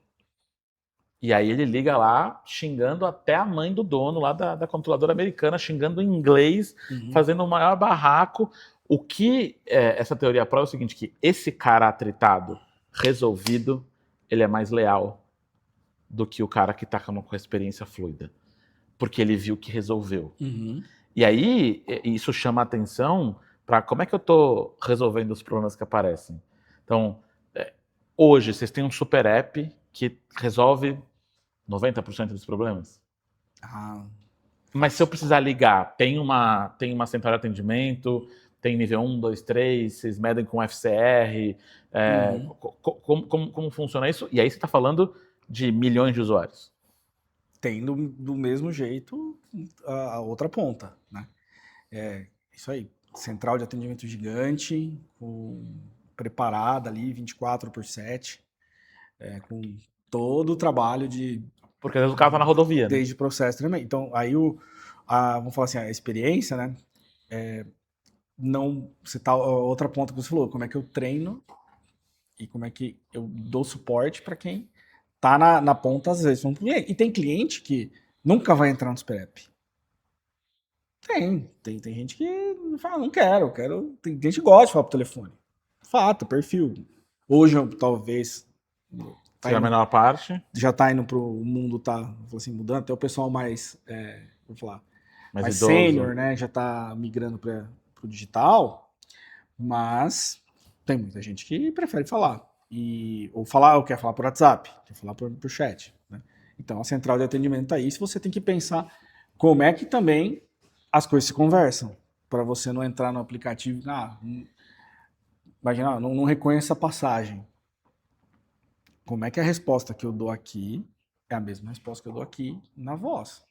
E aí ele liga lá, xingando até a mãe do dono lá da controladora americana, xingando em inglês, fazendo o maior barraco. O que essa teoria prova é o seguinte, que esse cara atritado, resolvido, ele é mais leal do que o cara que tá com a experiência fluida. Porque ele viu que resolveu. E aí, isso chama a atenção para como é que eu tô resolvendo os problemas que aparecem. Então, hoje, vocês têm um super app que resolve 90% dos problemas? Mas se eu precisar ligar, tem uma central de atendimento, tem nível 1, 2, 3, vocês medem com FCR, como funciona isso? E aí você está falando de milhões de usuários. Tem do mesmo jeito a outra ponta, né? Isso aí, central de atendimento gigante, preparada ali 24/7, com todo o trabalho de... Porque às vezes o carro está na rodovia, né? Desde o processo também. Então, aí vamos falar assim, a experiência, né? Outra ponta que você falou, como é que eu treino e como é que eu dou suporte para quem tá na ponta, às vezes. E tem cliente que nunca vai entrar no Super App. Tem gente que fala, não quero. Tem gente que gosta de falar pro telefone. Fato, perfil. Hoje, talvez... a menor parte. Já tá indo pro mundo, assim, mudando, até o pessoal mais, vou falar, mais sênior, né? Já tá migrando pro digital, mas tem muita gente que prefere falar. Ou quer falar por WhatsApp, quer falar por chat, né? Então a central de atendimento tá aí. Se você tem que pensar como é que também as coisas se conversam, para você não entrar no aplicativo, imagina, não reconheço a passagem. Como é que a resposta que eu dou aqui é a mesma resposta que eu dou aqui na voz?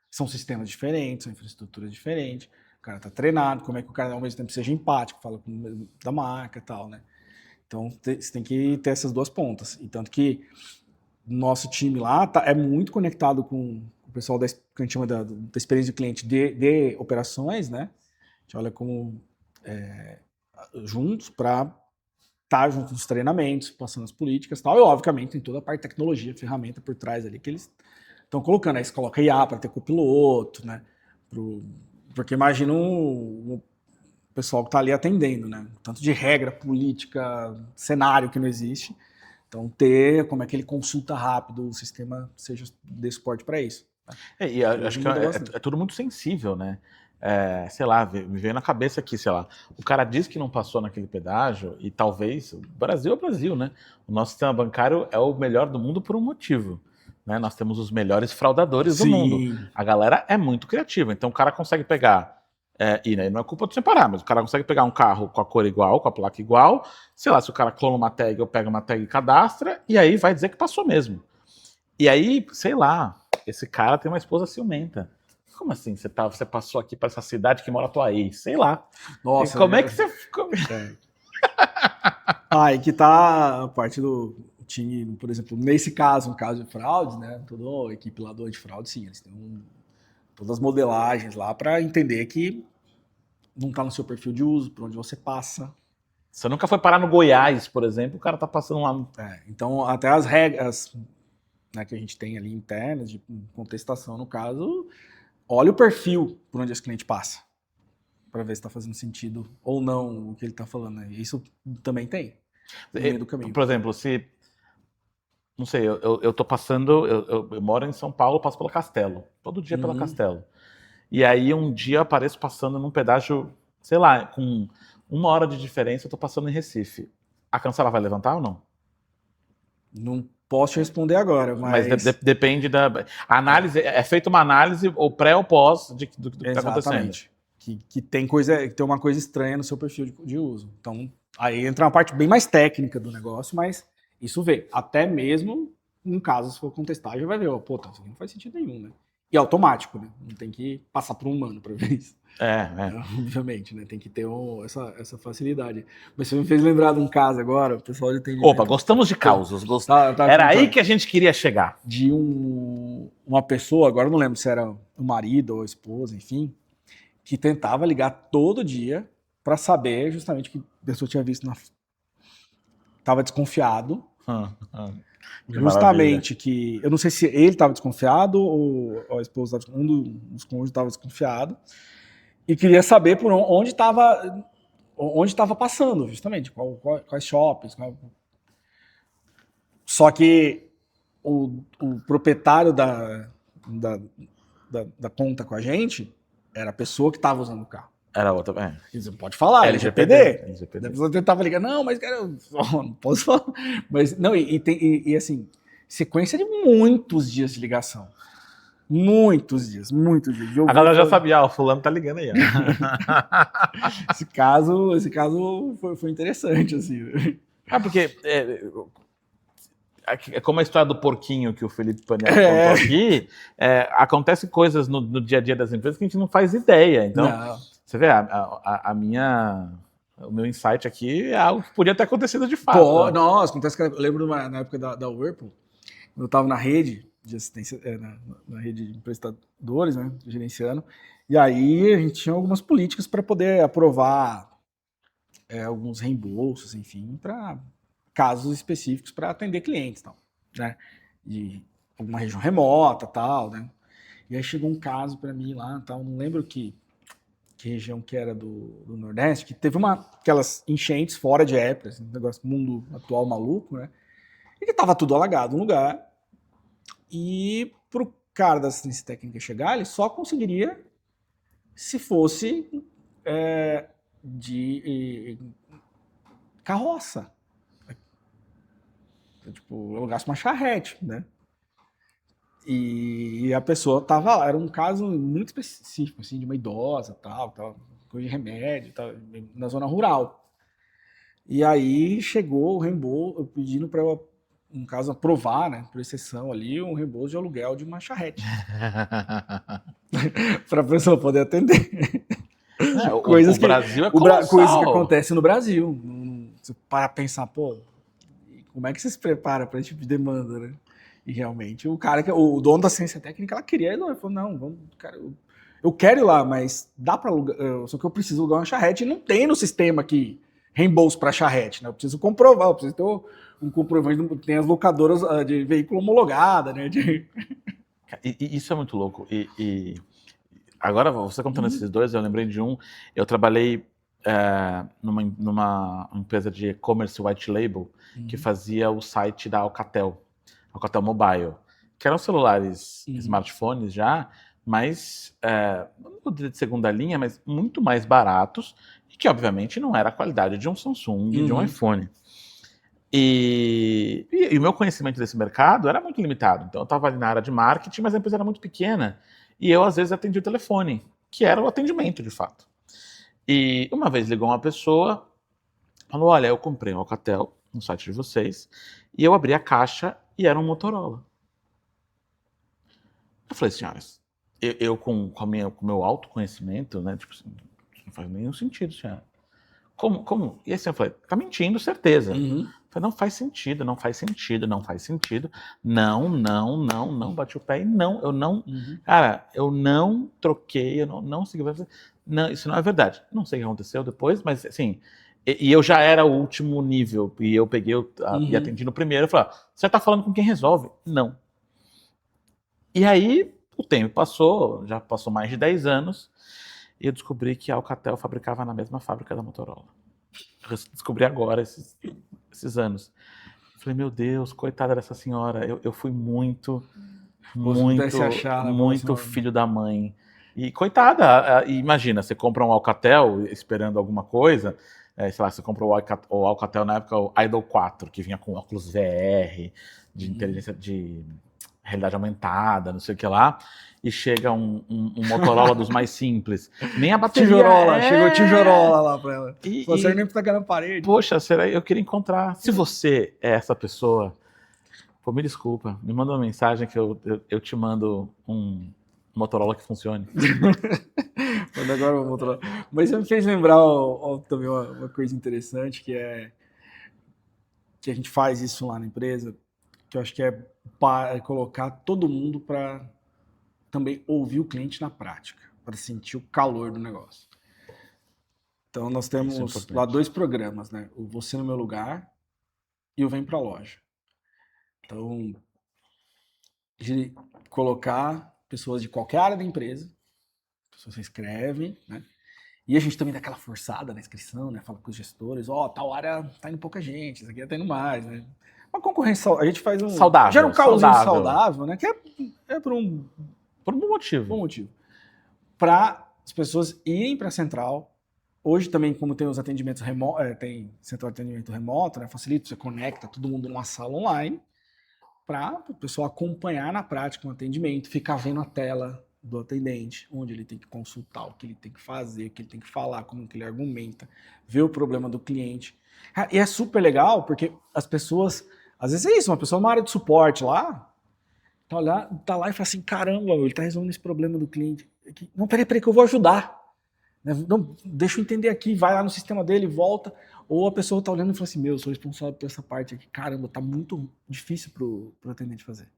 São sistemas diferentes, são infraestruturas diferentes, o cara tá treinado, como é que o cara ao mesmo tempo seja empático, fala da marca e tal, né? Então você tem que ter essas duas pontas. E tanto que nosso time lá é muito conectado com o pessoal que a gente chama da experiência do cliente de operações, né? A gente olha como juntos para estar junto nos treinamentos, passando as políticas e tal, e obviamente tem toda a parte de tecnologia, ferramenta por trás ali que eles estão colocando. Aí você coloca IA para ter copiloto, né? Porque imagina o pessoal que está ali atendendo, né? Tanto de regra, política, cenário que não existe. Então, como é que ele consulta rápido o sistema, seja de suporte para isso. E acho que é tudo muito sensível, né? Sei lá, me veio na cabeça aqui, sei lá, o cara diz que não passou naquele pedágio e talvez, o Brasil é o Brasil, né? O nosso sistema bancário é o melhor do mundo por um motivo, né? Nós temos os melhores fraudadores do mundo. A galera é muito criativa, então o cara consegue pegar, né, não é culpa do separar, mas o cara consegue pegar um carro com a cor igual, com a placa igual, sei lá, se o cara clona uma tag ou pega uma tag e cadastra, e aí vai dizer que passou mesmo. E aí, sei lá, esse cara tem uma esposa ciumenta. Como assim? Você passou aqui para essa cidade que mora a tua ex? Sei lá. Nossa. Como é que você ficou? E que tá a parte do time, por exemplo, nesse caso, um caso de fraude, né? Toda a equipe lá do antifraude, sim, eles têm todas as modelagens lá para entender que não tá no seu perfil de uso, por onde você passa. Você nunca foi parar no Goiás, por exemplo, o cara tá passando lá. Então, até as regras, né, que a gente tem ali internas, de contestação, no caso, olha o perfil por onde esse cliente passa, para ver se está fazendo sentido ou não o que ele está falando. Isso também tem. no meio do caminho. Por exemplo, se... Não sei, eu tô passando... Eu moro em São Paulo, passo pelo Castelo. Todo dia pelo Castelo. E aí um dia eu apareço passando num pedágio, sei lá, com 1 hora de diferença, eu tô passando em Recife. A cancela vai levantar ou não? Não posso te responder agora, mas... Depende da... A análise, é feita uma análise, ou pré ou pós, do que está acontecendo. Que tem uma coisa estranha no seu perfil de uso. Então, aí entra uma parte bem mais técnica do negócio, mas isso vê. Até mesmo, em caso, se for contestar, já vai ver, pô, isso aqui não faz sentido nenhum, né? E é automático, né? Não tem que passar por um humano para ver isso. Obviamente, né? Tem que ter essa facilidade. Mas você me fez lembrar de um caso agora, o pessoal de atendimento. Opa, gostamos de causos. Era aí que a gente queria chegar. De uma pessoa, agora eu não lembro se era o marido ou a esposa, enfim, que tentava ligar todo dia para saber justamente que a pessoa tinha visto Tava desconfiado. Justamente que... Eu não sei se ele estava desconfiado ou a esposa, um dos cônjuges estava desconfiado. E queria saber por onde estava passando, justamente, quais shoppings. Só que o proprietário da conta com a gente era a pessoa que estava usando o carro. Era outra, Você pode falar, LGPD. A pessoa tentava ligar, não, mas cara, não posso falar. Mas, não, e assim, sequência de muitos dias de ligação. Muitos dias. A galera já sabia, o fulano tá ligando aí. Esse caso foi interessante, assim. Porque é como a história do porquinho que o Felipe Paniello contou aqui, acontecem coisas no dia a dia das empresas que a gente não faz ideia. Então, você vê, o meu insight aqui é algo que podia ter acontecido de fato. Pô, nossa, acontece que eu lembro na época da Whirlpool, eu estava na rede de assistência, na rede de prestadores, né, gerenciando, e aí a gente tinha algumas políticas para poder aprovar alguns reembolsos, enfim, para casos específicos para atender clientes, tal, né, de alguma região remota, tal, né, e aí chegou um caso para mim lá, tal, não lembro que região que era do Nordeste, que teve aquelas enchentes fora de época, assim, um negócio mundo atual maluco, né, e que tava tudo alagado no lugar. E pro cara da assistência técnica chegar, ele só conseguiria se fosse de carroça. Tipo, alugasse uma charrete, né? E a pessoa tava lá, era um caso muito específico, assim, de uma idosa, tal, coisa de remédio, tal, na zona rural. E aí chegou o reembolso, pedindo para no caso, aprovar, né, por exceção ali, um reembolso de aluguel de uma charrete. Para a pessoa poder atender. Coisas o Brasil é colossal. Coisas que acontecem no Brasil. Você para pensar, pô, como é que você se prepara para esse tipo de demanda, né? E realmente, o dono da ciência técnica, ela queria, ele falou, não, vamos, cara, eu quero ir lá, mas dá para alugar, só que eu preciso alugar uma charrete e não tem no sistema aqui reembolso para charrete, né? Eu preciso comprovar, eu preciso ter um comprovante, tem as locadoras de veículo homologada, né? Isso é muito louco. E agora, você contando esses dois, eu lembrei de um. Eu trabalhei numa empresa de e-commerce white label que fazia o site da Alcatel Mobile, que eram celulares, smartphones já, mas não vou dizer de segunda linha, mas muito mais baratos, e que obviamente não era a qualidade de um Samsung, de um iPhone. E o meu conhecimento desse mercado era muito limitado. Então eu estava ali na área de marketing, mas a empresa era muito pequena. E eu, às vezes, atendia o telefone, que era o atendimento, de fato. E uma vez ligou uma pessoa, falou, olha, eu comprei um Alcatel no site de vocês, e eu abri a caixa e era um Motorola. Eu falei, senhoras, eu com o meu autoconhecimento, né, tipo assim, não faz nenhum sentido, senhora. Como? E assim eu falei, tá mentindo, certeza. Eu falei, não faz sentido. Não, bati o pé e eu não, cara, eu não troquei, eu não segui, não, isso não é verdade. Não sei o que aconteceu depois, mas assim, e eu já era o último nível, e eu peguei e atendi no primeiro, eu falei, você tá falando com quem resolve? Não. E aí, o tempo passou, já passou mais de 10 anos, e eu descobri que a Alcatel fabricava na mesma fábrica da Motorola. Eu descobri agora, esses anos. Eu falei, meu Deus, coitada dessa senhora, eu fui muito achar, né, muito filho da mãe. E coitada, imagina, você compra um Alcatel esperando alguma coisa, sei lá, você compra o Alcatel na época, o Idol 4, que vinha com óculos VR, de inteligência, de realidade aumentada, não sei o que lá, e chega um Motorola dos mais simples. Nem a bateria Tijorola, chegou tijorola lá pra ela. Você nem tá na parede. Poxa, será eu queria encontrar. Se você é essa pessoa, pô, me desculpa, me manda uma mensagem que eu te mando um Motorola que funcione. Mas agora o Motorola. Mas você me fez lembrar também uma coisa interessante, que é que a gente faz isso lá na empresa, que eu acho que é colocar todo mundo para também ouvir o cliente na prática, para sentir o calor do negócio. Então nós temos lá 2 programas, né? O Você no Meu Lugar e o Vem Pra Loja. Então, de colocar pessoas de qualquer área da empresa, pessoas se inscrevem, né? E a gente também dá aquela forçada na inscrição, né? Fala com os gestores, tal área tá indo pouca gente, isso aqui tá indo mais, né? Uma concorrência, a gente faz saudável, gera um causinho saudável, né? Que é por um motivo. Por um motivo. Para as pessoas irem para a central. Hoje também, como tem os atendimentos remotos, tem central de atendimento remoto, né? Facilita, você conecta todo mundo numa sala online para o pessoal acompanhar na prática um atendimento, ficar vendo a tela do atendente, onde ele tem que consultar, o que ele tem que fazer, o que ele tem que falar, como que ele argumenta, ver o problema do cliente. E é super legal, porque as pessoas, às vezes é isso, uma pessoa numa área de suporte lá, tá lá e fala assim, caramba, ele tá resolvendo esse problema do cliente. Não, peraí, que eu vou ajudar. Não, deixa eu entender aqui, vai lá no sistema dele, volta. Ou a pessoa tá olhando e fala assim, eu sou responsável por essa parte aqui. Caramba, tá muito difícil pro atendente fazer.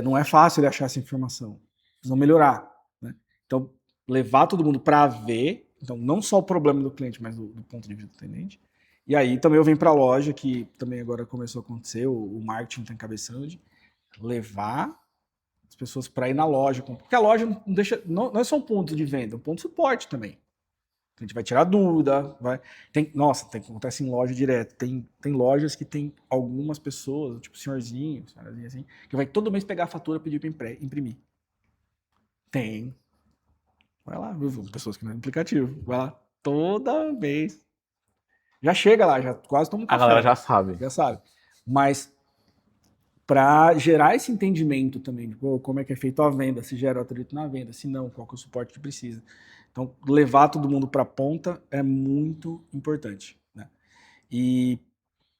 Não é fácil ele achar essa informação. Precisam melhorar. Né? Então, levar todo mundo para ver, então não só o problema do cliente, mas do ponto de vista do atendente. E aí também eu venho para a loja, que também agora começou a acontecer, o marketing está encabeçando de levar as pessoas para ir na loja. Porque a loja não é só um ponto de venda, é um ponto de suporte também. A gente vai tirar dúvida, acontece em loja direto. Tem lojas que tem algumas pessoas, tipo senhorzinho assim, que vai todo mês pegar a fatura e pedir para imprimir. Tem. Vai lá, viu? Pessoas que não é aplicativo. Vai lá toda vez. Já chega lá, já quase toma um café. A galera já sabe. Já sabe. Mas para gerar esse entendimento também de como é que é feito a venda, se gera o atrito na venda, se não, qual que é o suporte que precisa. Então, levar todo mundo para a ponta é muito importante. Né? E,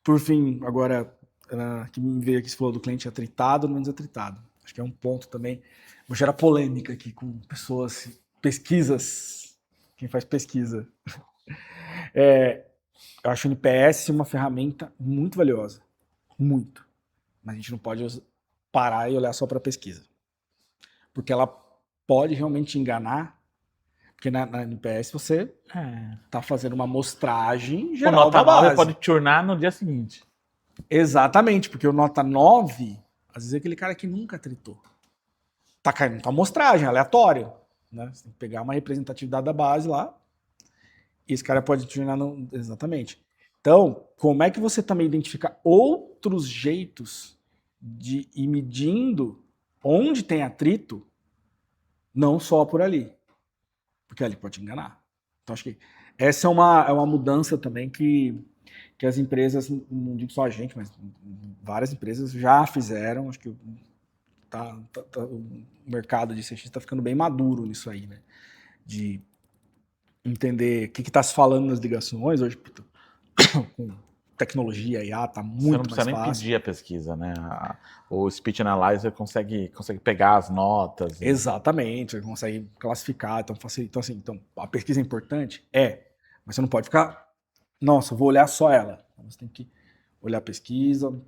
por fim, agora, que me veio aqui, você falou do cliente atritado ou menos atritado. Acho que é um ponto também. Vou gerar polêmica aqui com pessoas, pesquisas, quem faz pesquisa. Eu acho o NPS uma ferramenta muito valiosa. Muito. Mas a gente não pode parar e olhar só para a pesquisa. Porque ela pode realmente enganar. Porque na NPS você está fazendo uma amostragem geral nota da base. 9 pode turnar no dia seguinte. Exatamente, porque o nota 9, às vezes é aquele cara que nunca tritou. Tá caindo com amostragem, aleatório. Né? Você tem que pegar uma representatividade da base lá. E esse cara pode turnar exatamente. Então, como é que você também identifica outros jeitos de ir medindo onde tem atrito, não só por ali? Porque ali pode enganar. Então, acho que essa é uma mudança também que as empresas, não digo só a gente, mas várias empresas já fizeram. Acho que o mercado de CX está ficando bem maduro nisso aí, né? De entender o que está se falando nas ligações. Hoje, com tecnologia, IA, está muito mais fácil. Você não precisa nem pedir a pesquisa, né? O Speech Analyzer consegue pegar as notas. Exatamente, ele consegue classificar, então facilita. Então, a pesquisa é importante? Mas você não pode ficar, nossa, vou olhar só ela. Você tem que olhar a pesquisa,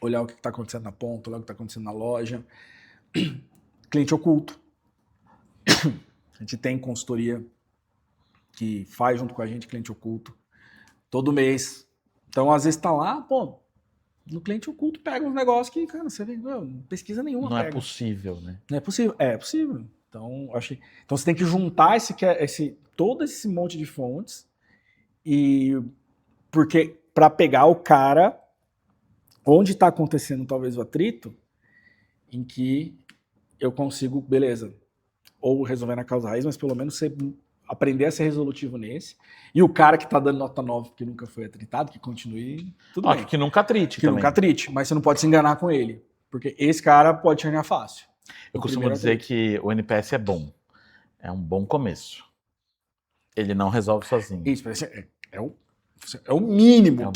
olhar o que está acontecendo na ponta, olhar o que está acontecendo na loja. Cliente oculto. A gente tem consultoria que faz junto com a gente cliente oculto todo mês. Então, às vezes tá lá, no cliente oculto pega uns negócios que, cara, você vê, não pesquisa nenhuma. Não pega. É possível, né? Não é possível. É possível. Então, então você tem que juntar todo esse monte de fontes, porque para pegar o cara onde está acontecendo talvez o atrito, em que eu consigo, beleza, ou resolver na causa raiz, mas pelo menos aprender a ser resolutivo nesse. E o cara que tá dando nota 9 porque nunca foi atritado, que continue, tudo bem. Que nunca atrite que também. nunca atrite, mas você não pode se enganar com ele, porque esse cara pode te ganhar fácil. Eu costumo dizer que o NPS é bom. É um bom começo. Ele não resolve sozinho. Isso, é o mínimo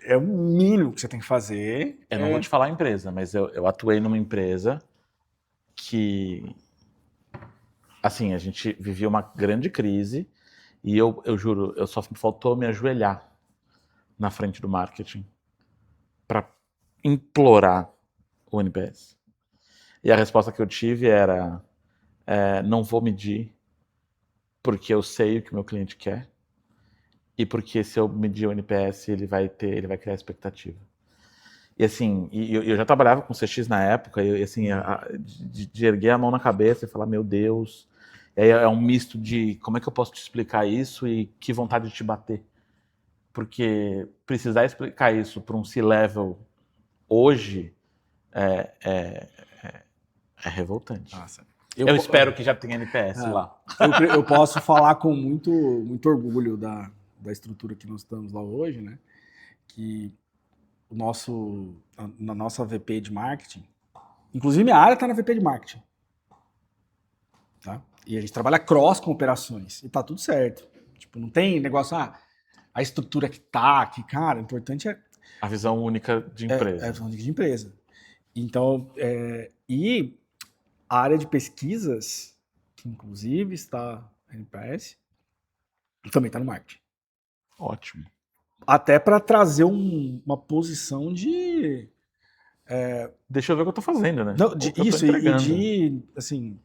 é o mínimo que você tem que fazer. Eu não vou te falar a empresa, mas eu atuei numa empresa que, assim, a gente vivia uma grande crise e eu juro, eu só faltou me ajoelhar na frente do marketing para implorar o NPS. E a resposta que eu tive era, não vou medir porque eu sei o que o meu cliente quer e porque se eu medir o NPS ele vai criar expectativa. E assim, eu já trabalhava com CX na época, e assim, de erguer a mão na cabeça e falar, meu Deus, e aí é um misto de como é que eu posso te explicar isso e que vontade de te bater. Porque precisar explicar isso para um C-level hoje é revoltante. Nossa. Eu espero que já tenha NPS lá. Eu posso falar com muito orgulho da estrutura que nós estamos lá hoje, né? Que na nossa VP de marketing, inclusive minha área está na VP de marketing, tá? E a gente trabalha cross com operações e tá tudo certo. Tipo, não tem negócio, a estrutura que cara, o importante é a visão única de empresa. É a visão única de empresa. Então, e a área de pesquisas, que inclusive está na NPS, também está no marketing. Ótimo. Até para trazer uma posição de... deixa eu ver o que eu tô fazendo, né? Não, isso, e de, assim,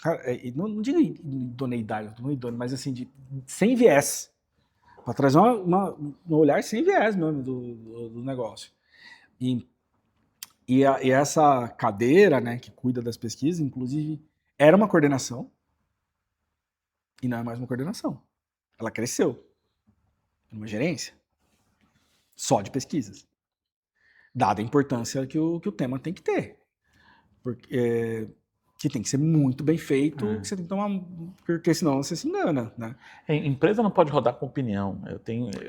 cara, não digo idoneidade, não idôneo, mas assim, sem viés. Para trazer um olhar sem viés mesmo do negócio. E essa cadeira, né, que cuida das pesquisas, inclusive, era uma coordenação e não é mais uma coordenação. Ela cresceu. Numa gerência. Só de pesquisas. Dada a importância que o tema tem que ter. Porque que tem que ser muito bem feito, que você tem que tomar, porque senão você se engana, né? Empresa não pode rodar com opinião.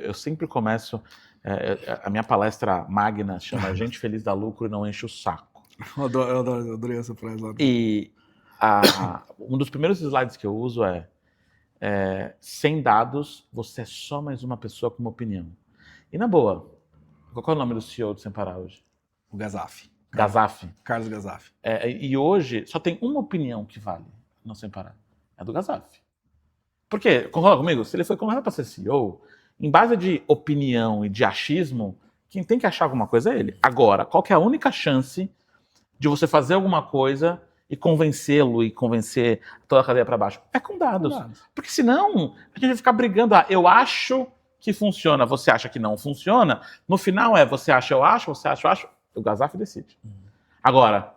Eu sempre começo, a minha palestra magna chama Gente Feliz dá lucro e não enche o saco. Eu adorei essa frase lá. E um dos primeiros slides que eu uso sem dados, você é só mais uma pessoa com uma opinião. E na boa, qual é o nome do CEO do Sem Parar hoje? O Gazaf. Carlos Gazaf. E hoje só tem uma opinião que vale no Sem Parar. É do Gazaf. Porque, concorda comigo? Se ele foi convidado para ser CEO, em base de opinião e de achismo, quem tem que achar alguma coisa é ele. Agora, qual que é a única chance de você fazer alguma coisa e convencê-lo e convencer toda a cadeia para baixo? É com dados. Porque senão, a gente vai ficar brigando. Eu acho que funciona, você acha que não funciona. No final você acha, eu acho, você acha, eu acho. O Gazaf decide. Agora,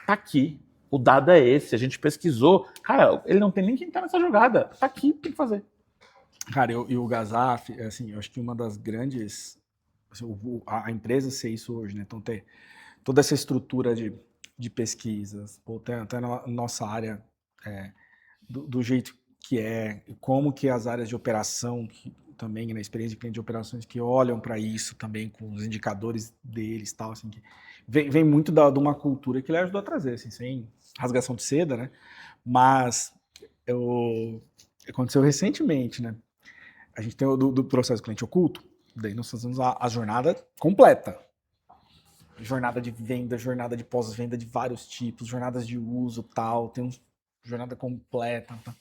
tá aqui. O dado é esse. A gente pesquisou. Cara, ele não tem nem quem tá nessa jogada. Tá aqui, tem que fazer. Cara, e o Gazaf, assim, eu acho que uma das grandes... Assim, a empresa ser isso hoje, né? Então, ter toda essa estrutura de pesquisas, até na nossa área, do jeito que como que as áreas de operação, também na experiência de cliente de operações, que olham para isso também, com os indicadores deles, tal, assim, que vem muito de uma cultura que ele ajudou a trazer, assim, sem rasgação de seda, né? Mas aconteceu recentemente, né? A gente tem do processo cliente oculto, daí nós fazemos a jornada completa. Jornada de venda, jornada de pós-venda de vários tipos, jornadas de uso, tal, tem jornada completa. Tal.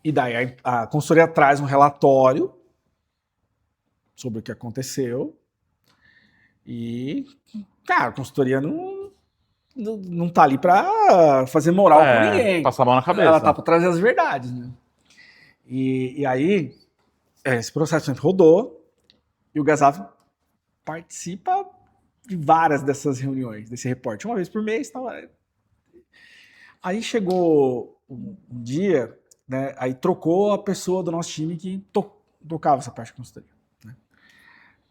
E daí a consultoria traz um relatório sobre o que aconteceu e, cara, a consultoria não tá ali pra fazer moral com ninguém. Passar a mão na cabeça. Ela tá pra trazer as verdades, né? E aí, esse processo rodou e o Gazaf participa de várias dessas reuniões, desse reporte, uma vez por mês. Tal. Aí chegou um dia, né, aí trocou a pessoa do nosso time que tocava essa parte de consultoria. Né?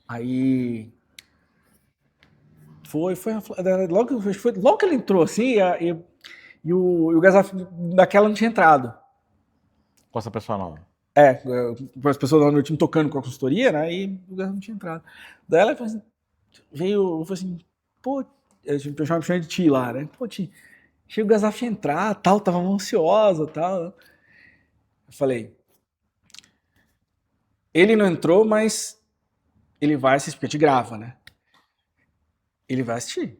Aí logo que ele entrou assim, e o Gazaf daquela não tinha entrado. Com essa pessoa nova. As pessoas lá no meu time tocando com a consultoria, né? E o Gazaf não tinha entrado. Daí ela falou assim, falou assim, pô, eu chamei de Ti lá, né? Pô, Ti, achei o Gazaf entrar, tal, tava ansiosa, tal. Eu falei, ele não entrou, mas ele vai assistir, porque a gente grava, né? Ele vai assistir.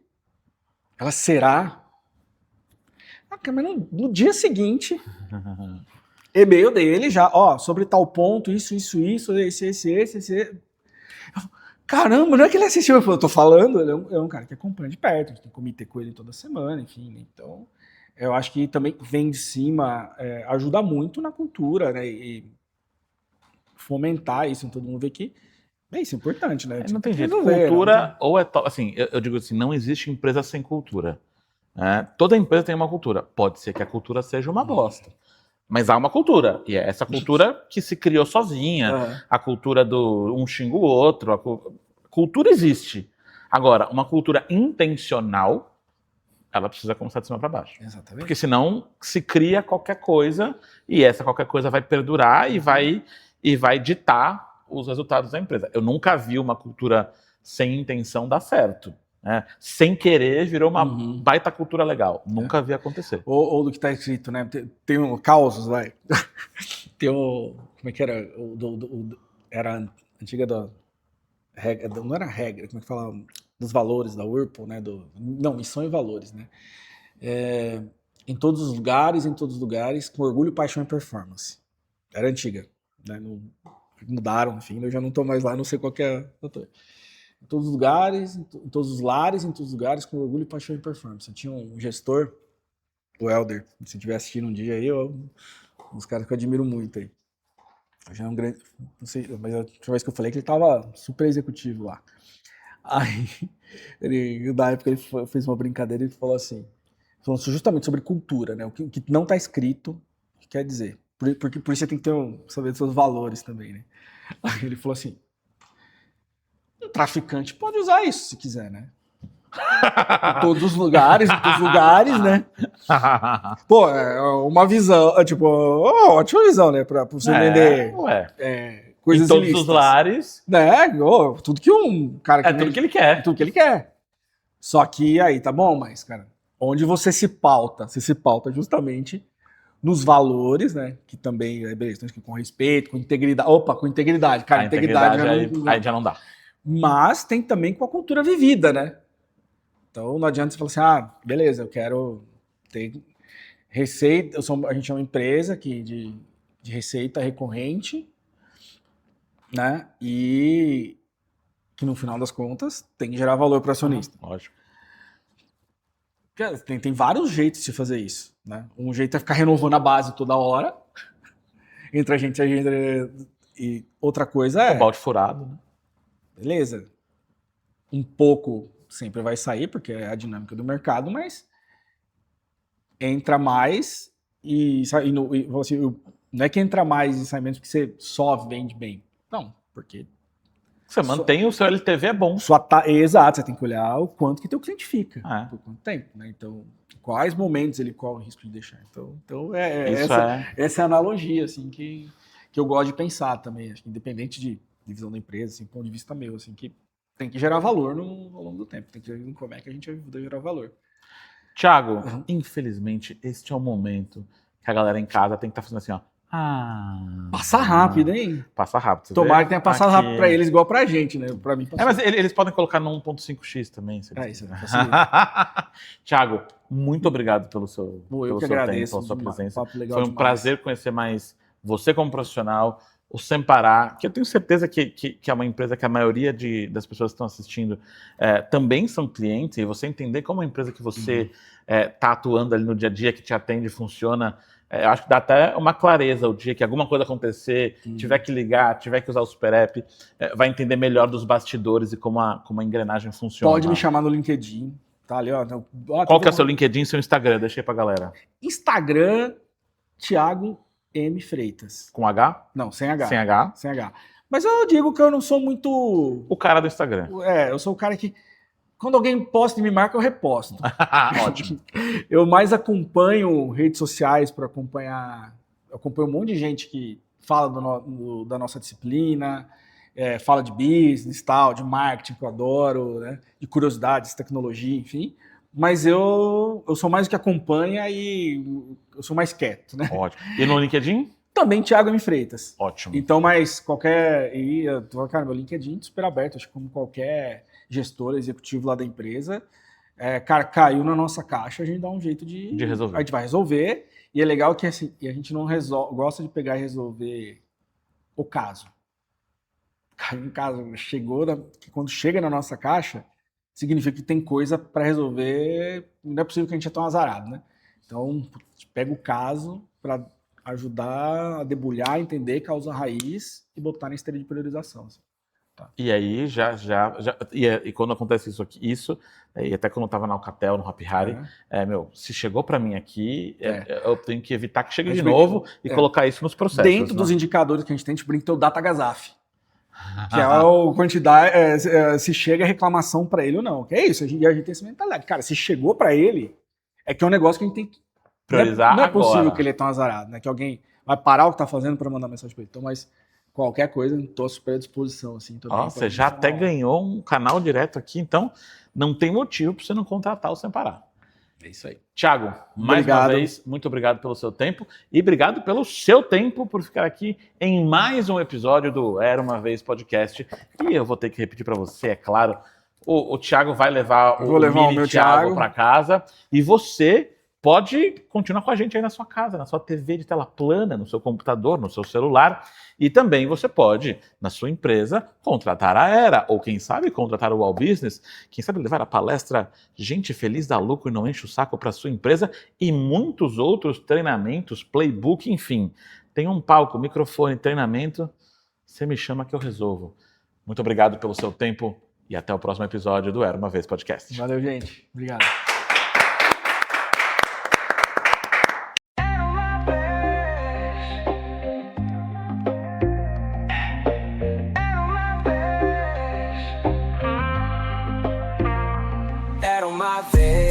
Ela será? Mas no dia seguinte, e-mail dele já, sobre tal ponto, isso, esse. Caramba, não é que ele assistiu, eu tô falando, ele é um cara que acompanha de perto, a gente tem comitê com ele toda semana, enfim, né? Então, eu acho que também vem de cima, ajuda muito na cultura, né, e fomentar isso, todo mundo vê que isso é importante, né? Não tem jeito, cultura ou assim, eu digo assim, não existe empresa sem cultura. Toda empresa tem uma cultura, pode ser que a cultura seja uma bosta. Mas há uma cultura, e é essa cultura que se criou sozinha, a cultura do um xinga o outro, cultura existe. Agora, uma cultura intencional, ela precisa começar de cima para baixo. Exatamente. Porque senão se cria qualquer coisa, e essa qualquer coisa vai perdurar e vai ditar os resultados da empresa. Eu nunca vi uma cultura sem intenção dar certo. Sem querer virou uma baita cultura legal. Nunca vi acontecer. Ou do que está escrito, né? Tem um causos lá. Tem como é que era? Era a antiga da regra, não era regra, como é que fala? Dos valores da Whirlpool, né? Não, missão e valores, né? Em todos os lugares, com orgulho, paixão e performance. Era antiga, né? Mudaram, enfim, eu já não estou mais lá, não sei qual que é. Em todos os lugares, em todos os lares, em todos os lugares, com orgulho, paixão e performance. Eu tinha um gestor, o Helder, se estiver assistindo um dia aí, uns caras que eu admiro muito aí. Já é um grande, não sei, mas a última vez que eu falei que ele tava super executivo lá. Aí, na época ele fez uma brincadeira e falou assim, falando justamente sobre cultura, né? O que não está escrito, o que quer dizer. Porque por isso você tem que saber dos seus valores também, né? Aí ele falou assim, um traficante pode usar isso se quiser, né? Em todos os lugares, né? Pô, é uma visão, tipo, ótima visão, né? Pra você vender coisas em todos ilícitas. Os lares. Né? Tudo que um cara que tudo que ele quer. Tudo que ele quer. Só que aí, tá bom, mas, cara, onde você se pauta? Você se pauta justamente nos valores, né? Que também, beleza, com respeito, com integridade. Com integridade. Cara, integridade aí já não dá. Mas tem também com a cultura vivida, né? Então não adianta você falar assim, beleza, eu quero ter receita, a gente é uma empresa de receita recorrente, né? E que no final das contas tem que gerar valor para o acionista. Lógico. Tem vários jeitos de fazer isso, né? Um jeito é ficar renovando a base toda hora, entre a gente e outra coisa é... O balde furado, né? Beleza. Um pouco sempre vai sair, porque é a dinâmica do mercado, mas entra mais assim, não é que entra mais e sai menos porque você só vende bem. Não, porque... Você mantém o seu LTV é bom. Exato, você tem que olhar o quanto que teu cliente fica, por quanto tempo, né? Então, quais momentos ele corre o risco de deixar. Então essa é a analogia, assim, que eu gosto de pensar também, acho que independente de visão da empresa, assim, ponto de vista meu, assim, que tem que gerar valor ao longo do tempo, tem que ver como é que a gente vai gerar valor. Thiago, infelizmente, este é o momento que a galera em casa tem que estar fazendo assim, ó. Passa rápido, hein? Passa rápido. Tomara que tenha passado rápido pra eles, igual pra gente, né? Pra mim, mas eles podem colocar no 1.5x também. Isso é Thiago, muito obrigado pelo seu tempo, pela sua presença. Foi um prazer conhecer mais você como profissional, o Sempará, que eu tenho certeza que é uma empresa que a maioria das pessoas que estão assistindo também são clientes, e você entender como a empresa que você está atuando ali no dia a dia, que te atende, funciona, eu acho que dá até uma clareza o dia que alguma coisa acontecer, tiver que ligar, tiver que usar o Super App, vai entender melhor dos bastidores e como a engrenagem funciona. Pode me chamar no LinkedIn, tá ali, ó. Qual que é o seu LinkedIn e seu Instagram? Deixa aí pra galera. Instagram, Thiago M. Freitas. Com H? Não, sem H. Sem H? Sem H. Mas eu digo que eu não sou muito... O cara do Instagram. Eu sou o cara que, quando alguém posta e me marca, eu reposto. Ótimo. Eu mais acompanho redes sociais para acompanhar... Eu acompanho um monte de gente que fala da nossa disciplina, fala de business, tal, de marketing, que eu adoro, né? De curiosidades, tecnologia, enfim. Mas eu sou mais o que acompanha e eu sou mais quieto, né? Ótimo. E no LinkedIn? Também Thiago M. Freitas. Ótimo. Então, mas cara, meu LinkedIn é super aberto, acho que como qualquer gestor executivo lá da empresa. Cara, caiu na nossa caixa, a gente dá um jeito de resolver. A gente vai resolver. E é legal que assim, a gente não gosta de pegar e resolver o caso. Caiu um caso, que quando chega na nossa caixa, significa que tem coisa para resolver. Não é possível que a gente é tão azarado, né? Então, a gente pega o caso para ajudar a debulhar, entender causa raiz e botar na esteira de priorização. Assim. Tá. E aí, e quando acontece isso, e até quando eu estava na Alcatel, no Hopi Hari, se chegou para mim aqui, eu tenho que evitar que chegue de novo e colocar isso nos processos. Dentro dos indicadores que a gente tem, a gente brinca que tem o Data Gazaf. Que é a quantidade, se chega reclamação para ele ou não. Que é isso, a gente tem essa mentalidade. Cara, se chegou para ele, é que é um negócio que a gente tem que priorizar agora. Não é possível que ele é tão azarado, né? Que alguém vai parar o que tá fazendo para mandar mensagem para ele. Então, mas qualquer coisa, estou super à disposição. Assim, você já até ganhou um canal direto aqui, então não tem motivo para você não contratar o Sem Parar. É isso aí. Thiago, mais uma vez, muito obrigado pelo seu tempo e obrigado pelo seu tempo por ficar aqui em mais um episódio do Era Uma Vez Podcast. E eu vou ter que repetir para você, é claro, o Thiago vai levar o mini Thiago para casa e você pode continuar com a gente aí na sua casa, na sua TV de tela plana, no seu computador, no seu celular. E também você pode, na sua empresa, contratar a Era, ou quem sabe contratar o All Business, quem sabe levar a palestra Gente Feliz dá Lucro e Não Enche o Saco para sua empresa e muitos outros treinamentos, playbook, enfim. Tem um palco, microfone, treinamento, você me chama que eu resolvo. Muito obrigado pelo seu tempo e até o próximo episódio do Era Uma Vez Podcast. Valeu, gente. Obrigado. Era uma vez.